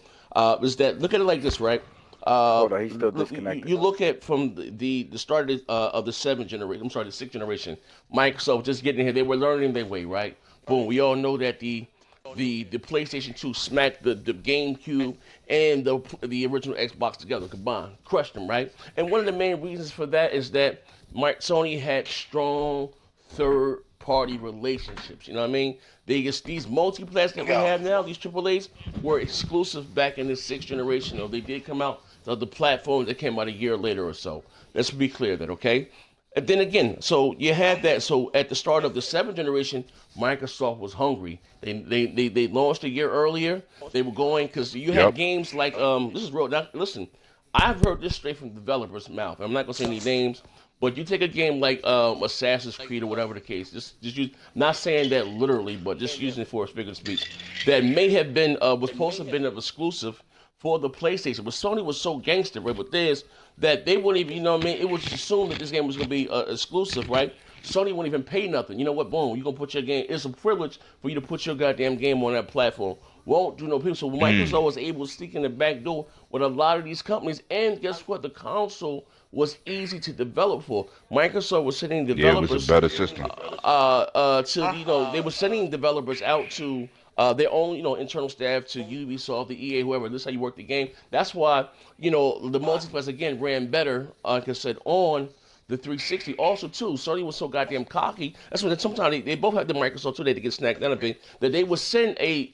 Is that, look at it like this, right? Hold on, he's still disconnected. You look at from the start of the seventh generation. I'm sorry, the sixth generation. Microsoft just getting here. They were learning their way, right? Boom. We all know that the PlayStation 2 smacked the GameCube and the original Xbox together, combined, crushed them, right? And one of the main reasons for that is that Sony had strong third-party relationships. You know what I mean? These multiplats that we have now, these AAAs, were exclusive back in the sixth generation. Or they did come out to the platforms that came out a year later or so. Let's be clear that, okay? And then again, so you had that. So at the start of the seventh generation, Microsoft was hungry. They launched a year earlier. They were going because you had games like this is real. Now, listen, I've heard this straight from the developers' mouth. I'm not gonna say any names, But you take a game like Assassin's Creed or whatever the case, just use, not saying that literally, but just using it for a figure of speech, that may have been was supposed to have been an exclusive for the PlayStation, but Sony was so gangster, right, with this that they wouldn't even, you know what I mean? It was assumed that this game was gonna be exclusive, right? Sony wouldn't even pay nothing. You know what? Boom, you gonna put your game. It's a privilege for you to put your goddamn game on that platform. Won't do no people. So Microsoft was able to sneak in the back door with a lot of these companies, and guess what? The console was easy to develop for. Microsoft was sending Yeah, it was developers a better system. to they were sending developers out to their own internal staff, to Ubisoft, the EA, whoever. This is how you work the game. That's why the multiplayer again ran better, like I said, on the 360. Also, too, Sony was so goddamn cocky. That's why sometimes they both had the Microsoft too. They get snagged down a bit. That they would send a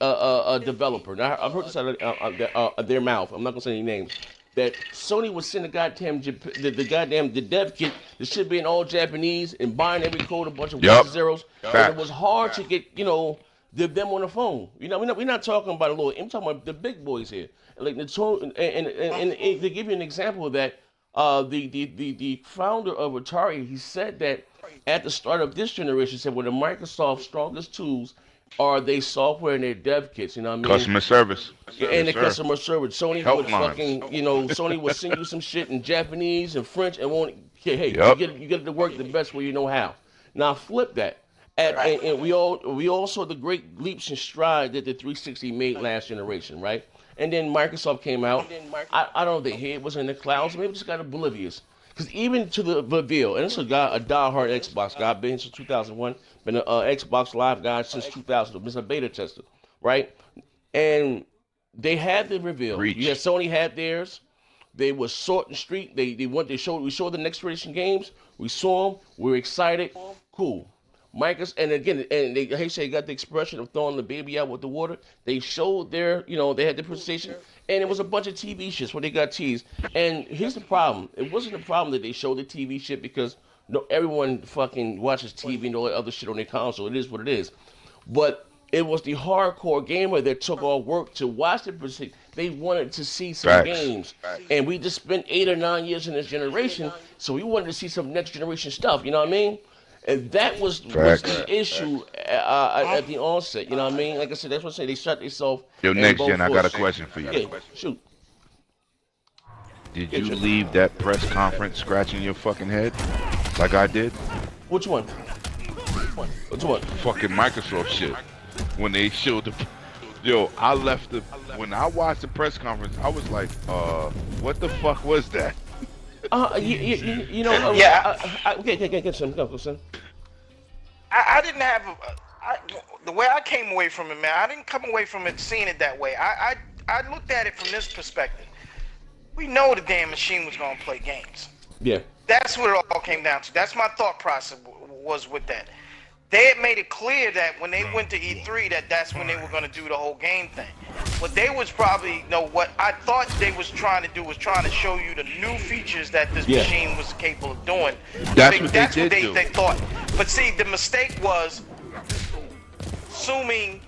developer. Now I've heard this out of their mouth. I'm not gonna say any names. That Sony would send the goddamn the dev kit that should be in all Japanese and buying every code a bunch of ones and zeros. And it was hard to get them on the phone. We're not talking about a little. I'm talking about the big boys here. Like and to give you an example of that. The founder of Atari, he said that at the start of this generation, he said one of Microsoft's strongest tools are their software and their dev kits. You know what I mean? Customer service. Yeah, and the customer service. Sony Help would lines. Sony would send you some shit in Japanese and French and won't. Hey, Yep. you get it to work the best way you know how. Now flip that. And we all saw the great leaps and strides that the 360 made last generation, right? And then Microsoft came out. I don't know if their head was in the clouds. Maybe just got oblivious. Because even to the reveal, and this is a guy, a diehard Xbox guy, been since 2001, been an Xbox Live guy since 2000, been a beta tester, right? And they had the reveal. Reach. Yeah, Sony had theirs. They were short and street. We showed the next generation games. We saw them. We were excited. Cool. Microsoft, and again, and they say got the expression of throwing the baby out with the water. They showed their, they had the presentation, and it was a bunch of TV shits where they got teased. And here's the problem: it wasn't a problem that they showed the TV shit because everyone fucking watches TV and all that other shit on their console. It is what it is. But it was the hardcore gamer that took all work to watch the presentation. They wanted to see some Facts. games, and we just spent 8 or 9 years in this generation, so we wanted to see some next generation stuff. You know what I mean? And that was the issue at the onset. You know what I mean? Like I said, that's what I say. They shut themselves. Yo, next gen, I got a question for you. Yeah, shoot. Did you leave that press conference scratching your fucking head like I did? Which one? Which one? Fucking Microsoft shit. When they showed the... Yo, I left the... When I watched the press conference, I was like, what the fuck was that? Okay, get some, go, son. I didn't have the way I came away from it, man. I didn't come away from it seeing it that way. I looked at it from this perspective. We know the damn machine was gonna play games. Yeah. That's what it all came down to. That's my thought process was with that. They had made it clear that when they went to E3 that's when they were going to do the whole game thing. What they was probably, what I thought they was trying to do was trying to show you the new features that this machine was capable of doing. That's what they thought. But see, the mistake was assuming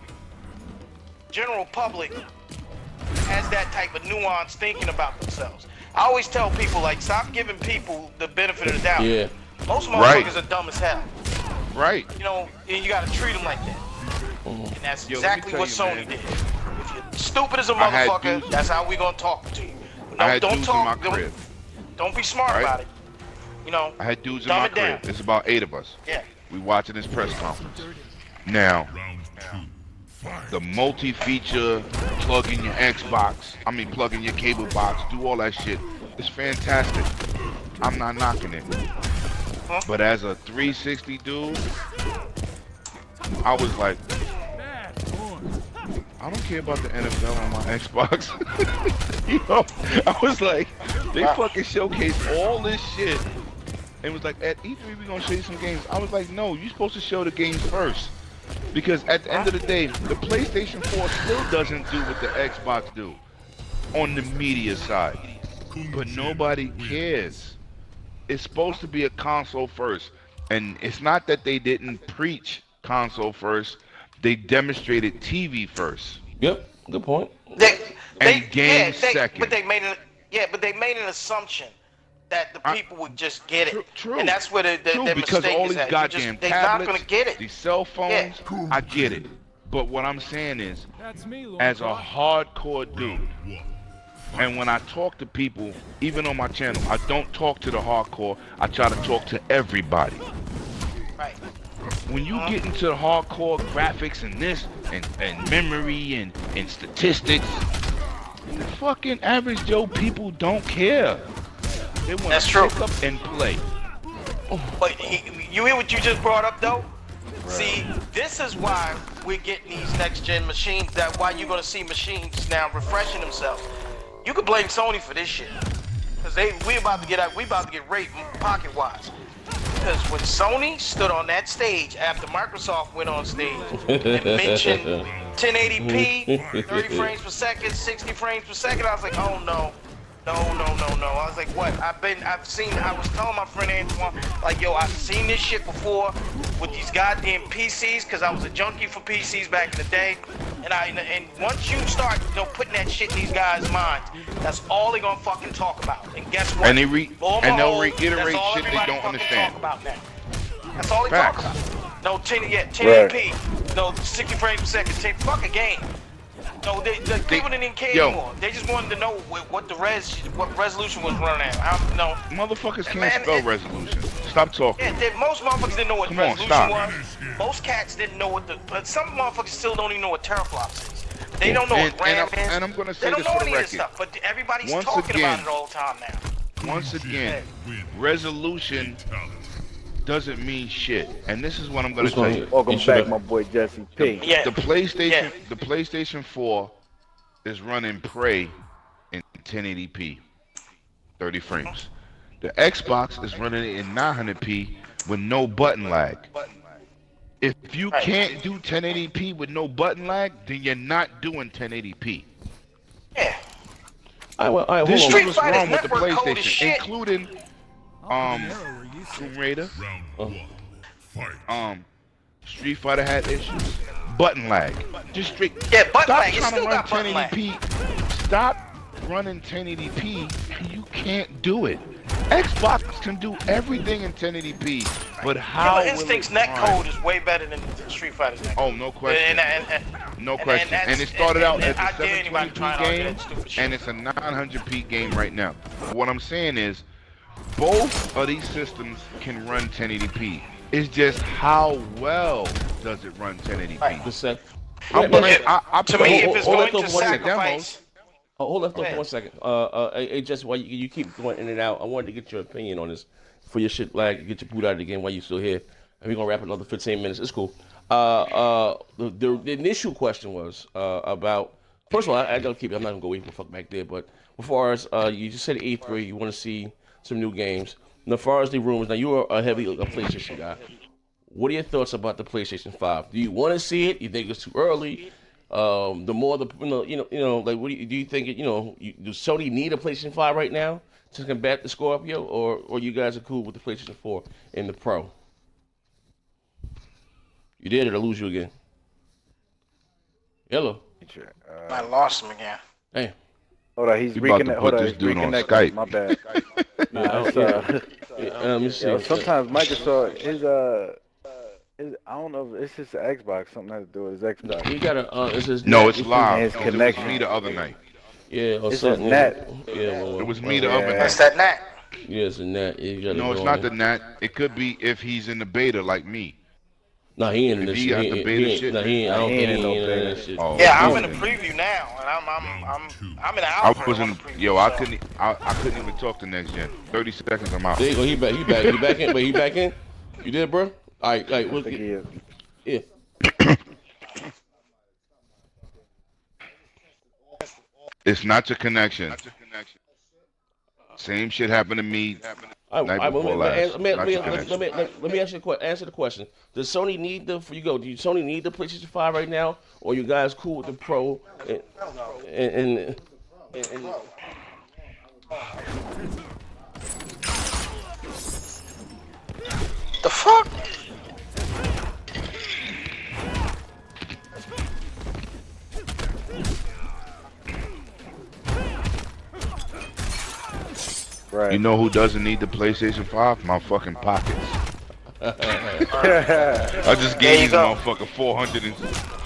general public has that type of nuance thinking about themselves. I always tell people, stop giving people the benefit of the doubt. Yeah. Most motherfuckers are dumb as hell. Right. And you gotta treat them like that. And that's exactly what Sony did. If you're stupid as a I had motherfucker, dudes- that's how we gonna talk to you. I had Don't dudes in my crib. Don't be smart Right. about it. I had dudes in dumb my it down. crib. There's about 8 of us. Yeah. We watching this press conference. Now, the multi-feature, plug in your plug in your cable box, do all that shit. It's fantastic. I'm not knocking it. But as a 360 dude, I was like, I don't care about the NFL on my Xbox. I was like, they fucking showcased all this shit. And was like, at E3 we're gonna show you some games. I was like, no, you're supposed to show the games first. Because at the end of the day, the PlayStation 4 still doesn't do what the Xbox do on the media side. But nobody cares. It's supposed to be a console first. And it's not that they didn't preach console first. They demonstrated TV first. Yep, good point. Games second. But they made an assumption that the people would just get it. True. And that's where the Because mistake all is these at. goddamn They're not tablets, gonna get it. these cell phones, I get it. But what I'm saying is, as a hardcore dude, and when I talk to people, even on my channel, I don't talk to the hardcore. I try to talk to everybody. Right. When you get into the hardcore graphics and this and memory and statistics, the fucking average Joe people don't care. They want to pick up and play. But you hear what you just brought up though? Right. See, this is why we're getting these next gen machines. That's why you're gonna see machines now refreshing themselves. You could blame Sony for this shit, cause we about to get raped pocket wise. Because when Sony stood on that stage after Microsoft went on stage and mentioned 1080p, 30 frames per second, 60 frames per second, I was like, oh no. I was like, what? I was telling my friend Antoine, like, yo, I've seen this shit before with these goddamn PCs, because I was a junkie for PCs back in the day. And once you start, putting that shit in these guys' minds, that's all they're gonna fucking talk about. And guess what? And they'll reiterate shit they don't understand. That's all they talk about. No 1080p, no 60 frames per second. Fuck a game. No, the people didn't care anymore. They just wanted to know what resolution was running at. Motherfuckers can't spell resolution. Stop talking. Yeah, most motherfuckers didn't know what resolution was. Most cats didn't know but some motherfuckers still don't even know what teraflops is. They don't know what RAM is. And I'm gonna say this for the record. Stuff, but everybody's talking about it all the time now. Once again, resolution doesn't mean shit. And this is what I'm gonna tell you. Welcome back, my boy Jesse P. Yeah. The PlayStation 4 is running Prey in 1080p, 30 frames. The Xbox is running it in 900p with no button lag. If you can't do 1080p with no button lag, then you're not doing 1080p. Yeah. This shit was wrong with the PlayStation, including Tomb Raider. Street Fighter had issues. Button lag. Just straight. Yeah, button Stop lag. It's trying still to run got button lag. 1080p. Stop running 1080p. You can't do it. Xbox can do everything in 1080p, but how? Killer Instinct's netcode is way better than Street Fighter's netcode. Oh, no question. No question. And it started out as a 720p game, and it's a 900p game right now. But what I'm saying is, both of these systems can run 1080p. It's just how well does it run 1080p? To me, if it's going to sacrifice. Hold on for 1 second. Hey, just while you keep going in and out, I wanted to get your opinion on this for your shit lag. Get your boot out of the game while you're still here. And we're gonna wrap another 15 minutes. It's cool. The initial question was about. First of all, I gotta keep it. I'm not gonna go away from the fuck back there. But as far as you just said E3, you want to see some new games. And as far as the rumors, now you are a heavy PlayStation guy. What are your thoughts about the PlayStation 5? Do you want to see it? You think it's too early? The more the like, what do you think? Do Sony need a PlayStation 5 right now to combat the Scorpio, or you guys are cool with the PlayStation 4 and the Pro? You did it, or lose you again? Hello. I lost him again. Hey. Hold on, he's reconnecting. My bad. Let me see. Sometimes Microsoft I don't know if it's just the Xbox. Something has to do with his Xbox. You gotta. It's live. His It was me the other night. Yeah, or it's something. a net. Yeah, it was me the other night. That's that net. Yeah, it's a net. No, it's not the net. It could be if he's in the beta like me. No, he ain't in this shit. I don't think he ain't in that shit. Yeah, I'm in the preview now, and I'm in the alpha. I couldn't even talk to next gen. 30 seconds, I'm out. There you go. He back in. But he back in. You did, bro? All right. Yeah. It's not your connection. Same shit happened to me. Let me ask you answer the question. Does Sony need do Sony need the PlayStation 5 right now, or you guys cool with the Pro? And the fuck? Right. You know who doesn't need the PlayStation 5? My fucking pockets. I just There gave you these go. motherfucker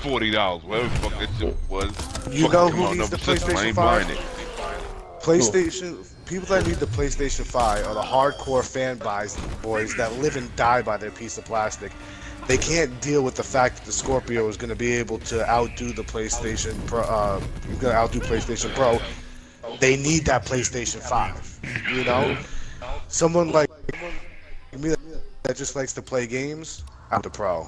$440, whatever the fuck that shit was. You Fucking know come who out needs the another system, I PlayStation ain't 5? buying it. PlayStation. People that need the PlayStation 5 are the hardcore boys that live and die by their piece of plastic. They can't deal with the fact that the Scorpio is going to be able to outdo the PlayStation Pro. Going to outdo PlayStation Pro. They need that PlayStation 5. You know, someone like me that just likes to play games. I'm the Pro.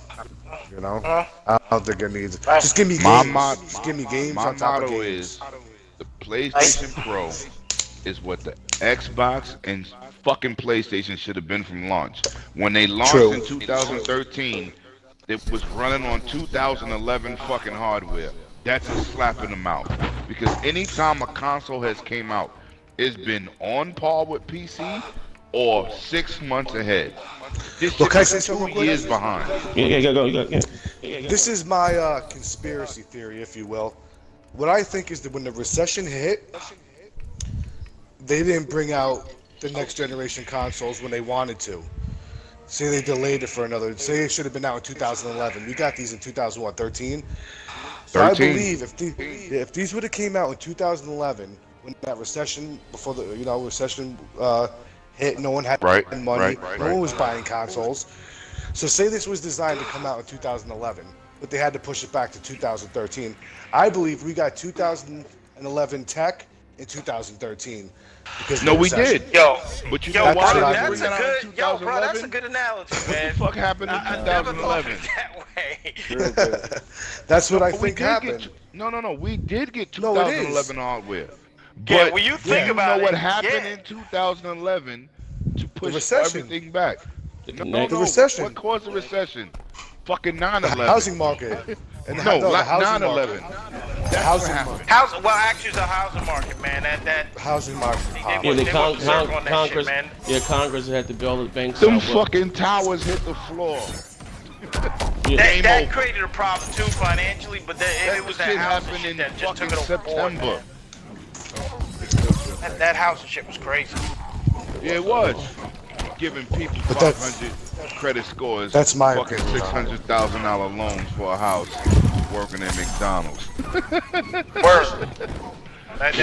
You know, I don't think it needs. Just give me My games. motto, Just give me games my on top of motto games. is the PlayStation Pro is what the Xbox and fucking PlayStation should have been from launch. When they launched True. in 2013, it was running on 2011 fucking hardware. That's a slap in the mouth. Because anytime a console has came out, it's been on par with PC or 6 months ahead. This Well, shit can I was say something 2 real quick? years behind. Yeah, go. Yeah. This is my conspiracy theory, if you will. What I think is that when the recession hit, they didn't bring out the next generation consoles when they wanted to. Say they delayed it for another. Say it should have been out in 2011. We got these in 2013. So I 13. believe if these would have came out in 2011, when that recession before the recession hit, no one had Right, money, right, no right. one was buying consoles. So say this was designed to come out in 2011, but they had to push it back to 2013. I believe we got 2011 tech in 2013 because of No, the we recession. did. Yo, But you yo, know That's why what they I didn't believe. bring that out in yo, bro, that's a 2011? good analogy, What the man. fuck happened in I never thought of 2011? it that way. That's what I We think did happened. get no. We did get No, it is. 2011 hardware. Yeah, But when you do think you know about what it, happened yeah. in 2011 to The push recession. everything back? The No, connect. The no. What recession. caused the recession? Fucking The 9/11. housing market. And No, the housing market. 9/11. The That's what housing happened. market. Well, actually, the housing market, man. The housing market. Yeah, They went berserk on that shit, Congress. man. Yeah, Congress had to bail the banks Them out. But fucking towers hit the floor. yeah, Game That over. created a problem too financially, but That it was that shit housing happened shit in that just took fucking it overboard, September. man. That housing shit was crazy. Yeah, it was. Giving people But 500 credit scores, that's my fucking opinion. $600,000 loans for a house, working at McDonald's. Word.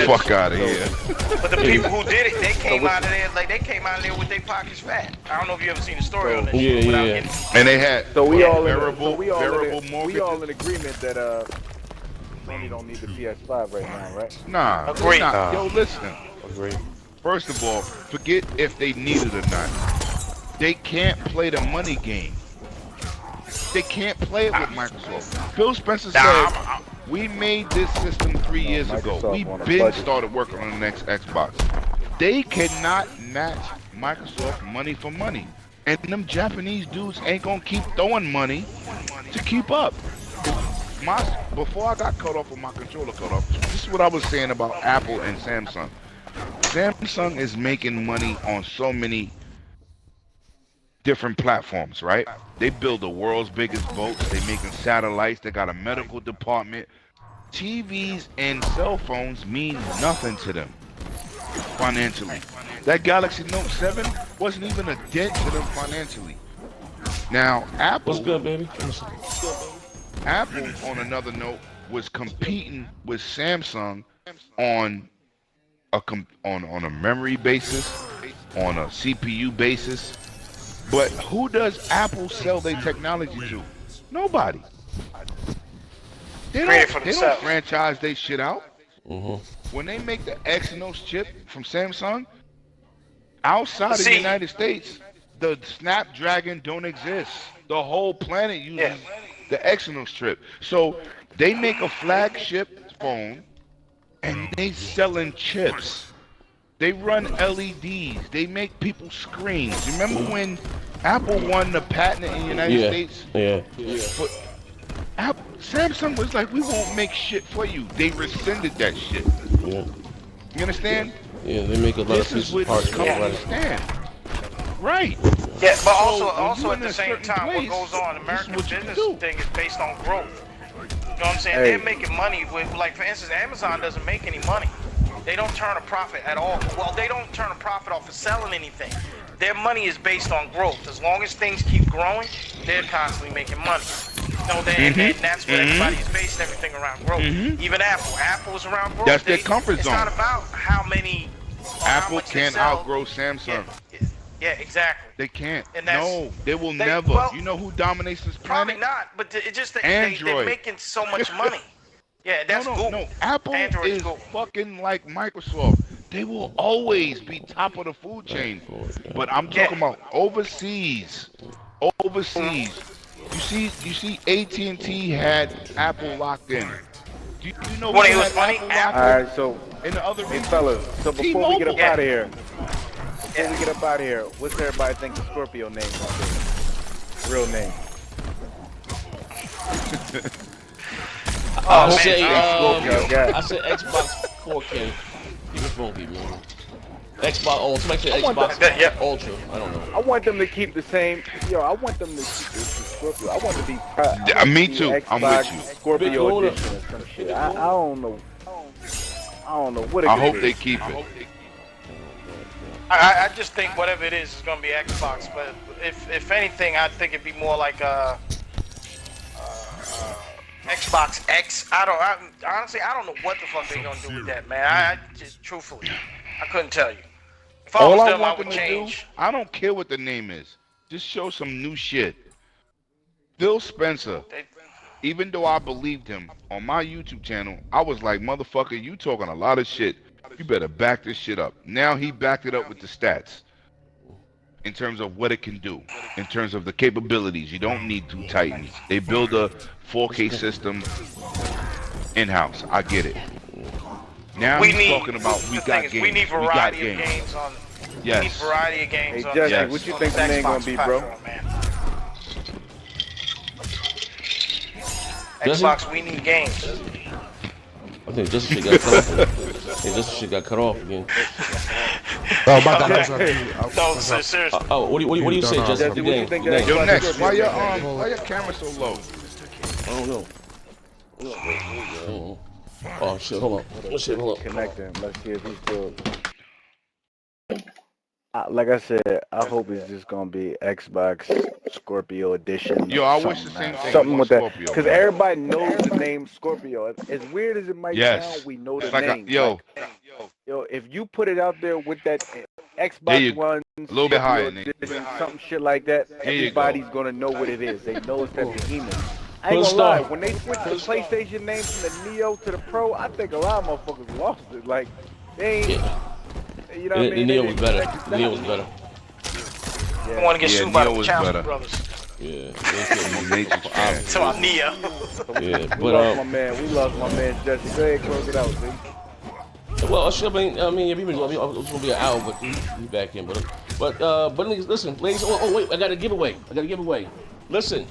Fuck out of here. But the people who did it, they came out of there with their pockets fat. I don't know if you ever seen the story on this Yeah, shit. Without yeah. getting, And they had So we all variable in mortgages. agreement that Sony don't need the PS5 right now, right? Nah, Agreed. they're not. Yo, listen. Agree. First of all, forget if they need it or not. They can't play the money game. They can't play it with Microsoft. Phil Spencer said, we made this system 3 years ago. Microsoft We on a been budget. started working on the next Xbox. They cannot match Microsoft money for money. And them Japanese dudes ain't gonna keep throwing money to keep up. Before I got cut off with my controller cut off, this is what I was saying about Apple and Samsung. Samsung is making money on so many different platforms, right? They build the world's biggest boats. They making satellites. They got a medical department. TVs and cell phones mean nothing to them financially. That Galaxy Note 7 wasn't even a dent to them financially. Now, Apple, what's good, baby? Apple, on another note, was competing with Samsung on a memory basis, on a CPU basis. But who does Apple sell their technology to? Nobody. They Create it for don't themselves. franchise their shit out. When they make the Exynos chip from Samsung, outside of the See- United States, the Snapdragon don't exist. The whole planet uses the Exynos chip. So they make a flagship phone and they selling chips. They run LEDs. They make people screens. Remember when Apple won the patent in the United States? Yeah. But Samsung was like, we won't make shit for you. They rescinded that shit. Yeah. You understand? Yeah, they make a lot This of is pieces what parts these come right. companies stand. Right. Yeah, but So, also when at you the in a same certain time, place, what goes on, this is American what you business do. thing is based on growth. You know what I'm saying? Hey. They're making money with, like, for instance, Amazon doesn't make any money. They don't turn a profit at all. Well, they don't turn a profit off of selling anything. Their money is based on growth. As long as things keep growing, they're constantly making money. And that's what everybody's based everything around growth. Even Apple. Apple is around growth. That's their comfort It's zone. not about how many. Apple can't outgrow Samsung. Yeah, exactly. They can't. And that's, No, they will never. Well, you know who dominates this probably planet? not, but it's just that Android. they're making so much money. Yeah, that's Google. No. Apple Android is Google. fucking like Microsoft. They will always be top of the food chain. But I'm talking about overseas. Overseas. You see, AT&T had Apple locked in. Do you know When who it was had funny, Apple Apple. locked All right, so in the other hey regions? fellas, so before we get up T-Mobile. out of here, what's everybody think the Scorpio name gonna be? Real name. I man, say Scorpio. I said Xbox 4K. Keep it funky, man. Xbox Ultra. Somebody said Xbox Ultra. I don't know. I want them to keep the same. I want them to keep the Scorpio. I want to be. I want Me to be too. Xbox I'm with you. Scorpio Big Loader. edition or some shit. I don't know. I don't know what it I could hope be. they keep it. I just think whatever it is gonna be Xbox. But if anything, I think it'd be more like Xbox X. Honestly, I don't know what the fuck they gonna do with that, man. I just truthfully, I couldn't tell you. If I All was I them, I want would them to do, change. I don't care what the name is. Just show some new shit. Phil Spencer, even though I believed him on my YouTube channel, I was like, motherfucker, you talking a lot of shit. You better back this shit up. Now he backed it up with the stats. In terms of what it can do. In terms of the capabilities. You don't need two Titans. They build a 4K system in-house. I get it. Now he's talking about we got games. We need variety of games on. Yes. We need variety of games Hey on. Jesse, Yes. what you think the name gonna be, bro? Xbox, we need games. I think this shit got cut off. Hey, this shit got cut off again. Oh my God, that's right. No, seriously. Oh, what do you say, Justin? Jesse, what you think that Yo, Xbox next, Scorpio why your camera so low? I don't know. Oh shit, hold on. Oh shit, hold on. Connect him. Let's see if he's still. Like I said, I hope it's just gonna be Xbox Scorpio edition. Yo, I wish the same thing. Something with that, Scorpio, because man. everybody knows the name Scorpio. As weird as it might Yes. sound, we know the It's like name. yo, If you put it out there with that There Xbox you- One, a little bit higher, Scorpio Nate. edition, something shit like that, There you go. everybody's gonna know what it is. They know it's that behemoth. I Put ain't a gonna lie, star. when they switched the PlayStation name from the Neo to the Pro, I think a lot of motherfuckers lost it. Like, they ain't, Yeah. you know what I The mean? Neo They was didn't better. expect it The to Neo was die. better. I want to get Yeah, sued by Neo the was Challenge better. Brothers. Yeah. Matrix fan. So I'm Nia. Yeah, We but lost my man. We lost my man Jesse. Go ahead, close it out, see. well, shit, I mean, if it was gonna be an hour, but he's back in. But listen, ladies. Oh, wait, I got a giveaway. Listen.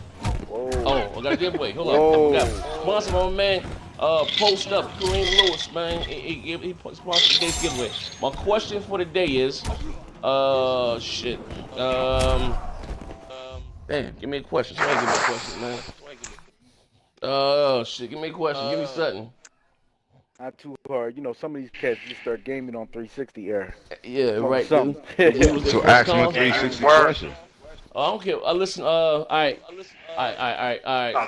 Whoa. Oh, I got a giveaway. Hold Whoa. on. I forgot. Sponsor my man. Post up, Kareem Lewis, man. He sponsored today's giveaway. My question for the day is, shit. Damn, give me a question. Somebody give me a question, man. Oh shit, give me a question. Give me something. Not too hard. You know, some of these cats just start gaming on 360 era. Yeah, right. Something. Dude. So ask him a 360 question. I don't care. Listen. All right.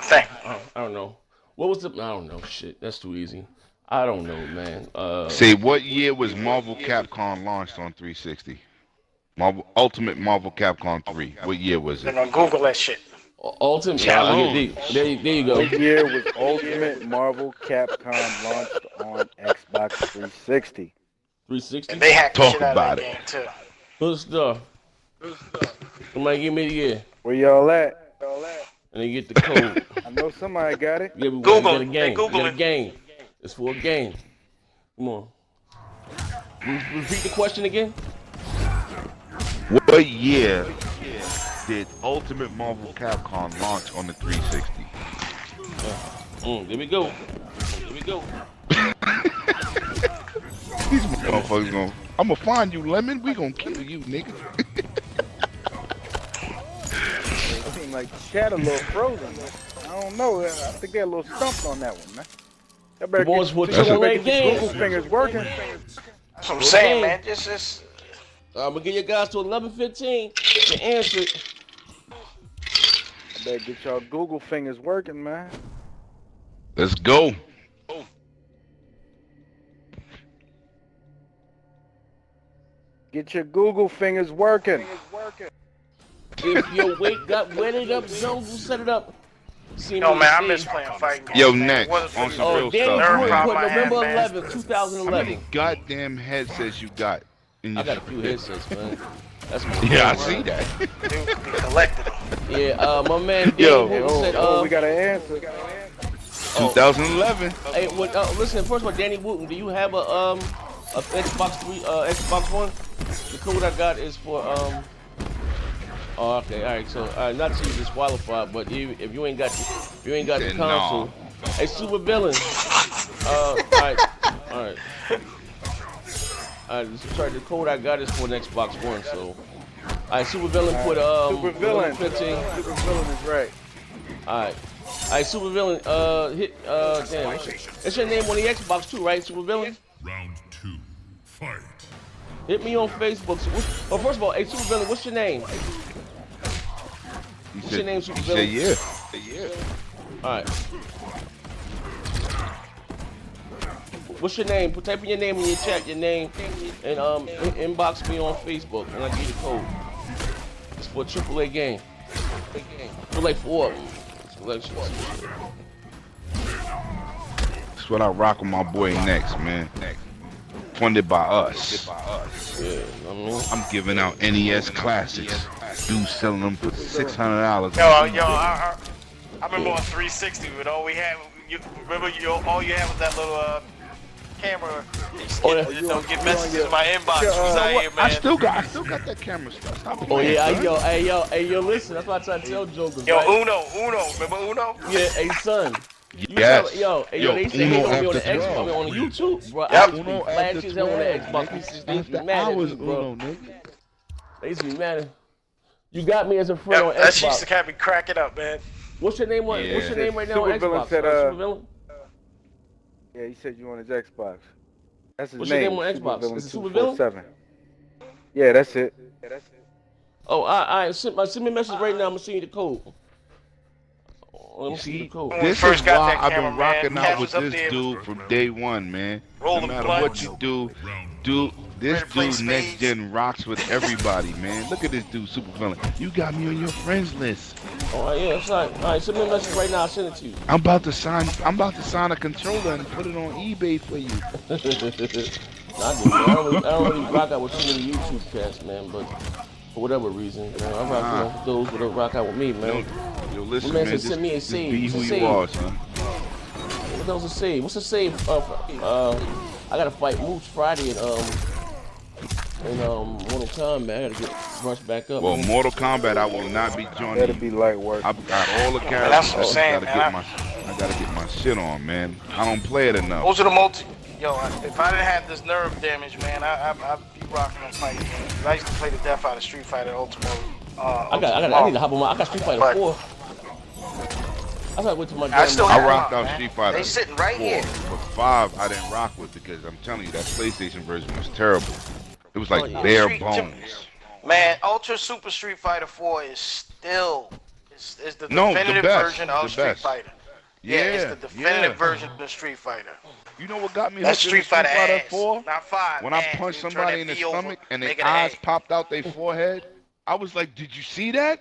Thank I don't know. What was the? I don't know. Shit, that's too easy. I don't know, man. Say, what year was Marvel Capcom launched on 360? Ultimate Marvel Capcom 3. What year was They're it? gonna Google that shit. Ultimate. Challenge. There you go. What year was Ultimate Marvel Capcom launched on Xbox 360? 360. And they hacked the Talk shit out about of that game too. Good stuff. Somebody give me the year, Where y'all at? and then get the code. I know somebody got it. Yeah, we Google got a it. game. They Google We got a it. game. It's for a game. Come on. Repeat the question again. What year did Ultimate Marvel Capcom launch on the 360? There we go. These motherfuckers gonna... I'm gonna find you, Lemon. We gonna kill you, nigga. It seemed like the chat a little frozen. I don't know. I think they're a little stumped on that one, man. I better Boys, get what you you to on make that your game? Google fingers working. That's what I'm saying, man. Just I'm gonna get you guys to 11:15 to answer it. I better get y'all Google fingers working, man. Let's go. Get your Google fingers working. If your weight got wetted up, Jones will set it up. See yo, me man, I see. miss playing fighting games. Yo, man. next, It wasn't on for some the real Danny stuff, nerve Wood man. problem put I had, November man. 11th, How many 2011. goddamn headsets you got in your I got a few shit? headsets, man. That's my Yeah, I bro. see that. Dude, we collected them. Yeah, my man Danny Yo. Wood Oh, said, we got an answer. 2011. hey, listen, first of all, Danny Wooten, do you have a Xbox 3, Xbox One? The code I got is for, oh, okay, all right, so, not to be disqualified, but if you ain't got the said console, no. hey, super villain, all right, sorry, the code I got is for an Xbox One, so, all right, super villain put, Super villain. 15, Super villain is right. all right. Alright, Super Villain, damn, it's your name on the Xbox too, right, Super Villain? Round 2. Fight. Hit me on Facebook. Well, first of all, hey, Super Villain, what's your name? What's your name, Super He Villain? said yeah. Alright. What's your name? Type in your name in your chat, your name, and inbox me on Facebook, and I'll give you the code. It's for a AAA game. For like 4 of them. That's what I rock with my boy next, man. Funded by us. Yeah, I mean, I'm giving out NES classics. Dude selling them for $600. Yo, I remember on 360, but all we had, all you had was that little camera. Don't get messages in my inbox. Who's out here, man? I still got that camera stuff. Stop oh playing, yeah, son. hey yo, listen, that's why I try to tell jokers. Yo, right? Uno, remember Uno? Yeah, hey son. Yes. They say Uno they gonna be on the after Xbox, 12. on the YouTube, bro. Yep. I used to be Uno flashy after as hell on the 12, Xbox. nigga. They used to be After mad at hours, me, bro. Uno, nigga. They used to be mad at. You got me as a friend on Yep, that shit used Xbox. to have me cracking up, man. What's your name? Yeah. What's your name right now on Super Villain Xbox? said, Super Villain? Yeah, he said you on his Xbox. That's his What's your name. name on Super Xbox? Villain Is it Super Villain? 247. Yeah, that's it. Oh, I send me a message right now. I'm gonna send you the code. Let me You see the see, code. When we this first is got why that I've camera, been man, rocking Cash out with was up this there. dude from day one, man. Roll No the matter blunt. what you do, this Ready to play dude next spades. gen rocks with everybody, man. Look at this dude, super villain. You got me on your friends list. Oh yeah, that's right. All right, send me a message right now. I'll send it to you. I'm about to sign a controller and put it on eBay for you. I don't really rock out with too many YouTube cats, man, but for whatever reason, you know, I rock with those that rock out with me, man. Yo, listen, My man man. said send me a Just save. be What's who a you save? are, son. What else a save? What's a save? I gotta fight Moose Friday in Mortal Kombat. I gotta get brushed back up. Well, man. Mortal Kombat, I will not be joining That'll you. be light work. I've got all the characters. that's what I'm I just saying, gotta man. I gotta get my shit on, man. I don't play it enough. Those are the Yo, if I didn't have this nerve damage, man, I'd be rocking on fighting games. I used to play the death out of Street Fighter Ultimate. I need to hop on I got Street Fighter 4. I gotta wait till my I still I have rocked them, out man. Street Fighter. They sitting right 4, here. but 5 I didn't rock with because I'm telling you that PlayStation version was terrible. It was like Oh, yeah. bare Street- bones. Man, Ultra Super Street Fighter 4 is still is the No, the definitive best, version of the Street best. Fighter. Yeah, it's the definitive yeah. version of Street Fighter. You know what got me That's hooked Street in Street Fighter Fighter ass, 4? not 5. When I ass. punched You turn somebody that in the V over, stomach and make their it a eyes A. popped out their forehead, I was like, did you see that?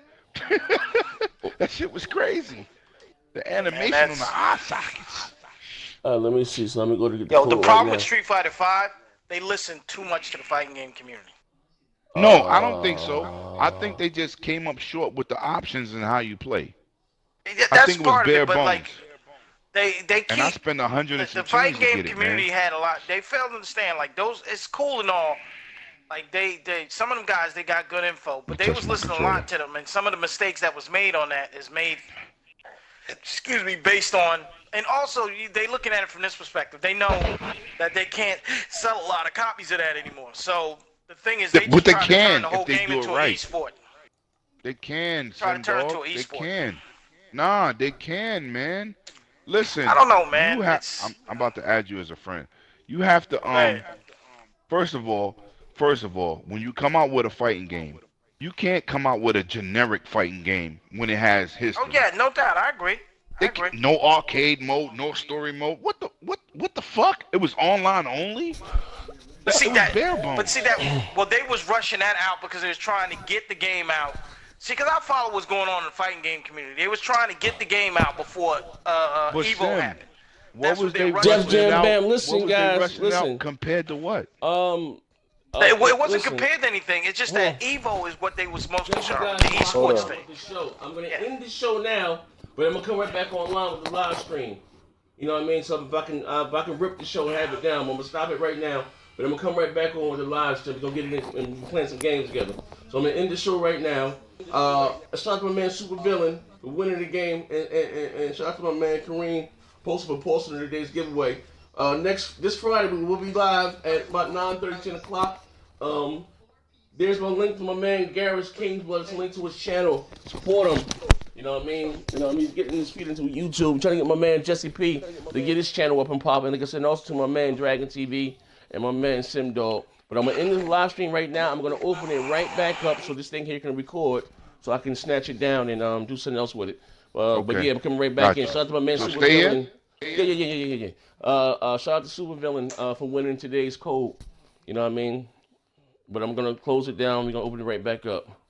That shit was crazy. The animation on the that's- eye sockets. Let me see. So let me go to get the Yo, code the right problem now. with Street Fighter 5, they listen too much to the fighting game community. No, I don't think so. I think they just came up short with the options and how you play. That's I think it was part of bare it, but bones. like they keep And I spent 100 and some the fighting change to game get it, community man. had a lot. They failed to understand like those. It's cool and all. Like they some of them guys they got good info, but they Touch was my listening a lot to them, and some of the mistakes that was made on that is made. Excuse me, based on. And also, they looking at it from this perspective. They know that they can't sell a lot of copies of that anymore. So the thing is, they But just they try to turn can the if whole they game do it into an right. e-sport. They can, Try to son turn it dog. to an They esport. can. Nah, they can, man. Listen, I don't know, man. you have. It's I'm about to add you as a friend. You have to man. First of all, when you come out with a fighting game, you can't come out with a generic fighting game when it has Oh history. yeah, no doubt. I agree. I agree. No arcade mode, no story mode. What the fuck? It was online only. But see It was that. bare But bones. see that. Well, they was rushing that out because they was trying to get the game out. See, because I follow what's going on in the fighting game community. They was trying to get the game out before But Evo Sim, happened. what That's was what they they rushing Def rushing it Jam out? Bam, What listen, was they guys, rushing it out listen. compared to what? It wasn't listen. compared to anything. It's just Hold that Evo is what they was most Just you concerned. guys The watch Hold esports on. thing. the show. I'm gonna Yeah. end the show now, but I'm gonna come right back online with the live stream. You know what I mean? So if I can rip the show and have it down, I'm gonna stop it right now. But I'm gonna come right back on with the live stream. We're gonna get it in and playing some games together. So I'm gonna end the show right now. Shout out to my man Super Villain for winning the game, and shout out to my man Kareem posting today's giveaway. This Friday we will be live at about 9:30, 10 o'clock. There's my link to my man Garrett's Kingsblood. It's a link to his channel. Support him. You know what I mean? He's getting his feet into YouTube. I'm trying to get my man Jesse P to get his channel up and popping. Like I said, and also to my man Dragon TV and my man Sim Dog. But I'm gonna end this live stream right now. I'm gonna open it right back up so this thing here can record, so I can snatch it down and do something else with it. But Okay. yeah, I'm coming right back in. Gotcha. Shout out to my man So Super stay here? Villain. Yeah. Shout out to Super Villain for winning today's code. You know what I mean? But I'm gonna close it down. We're gonna open it right back up.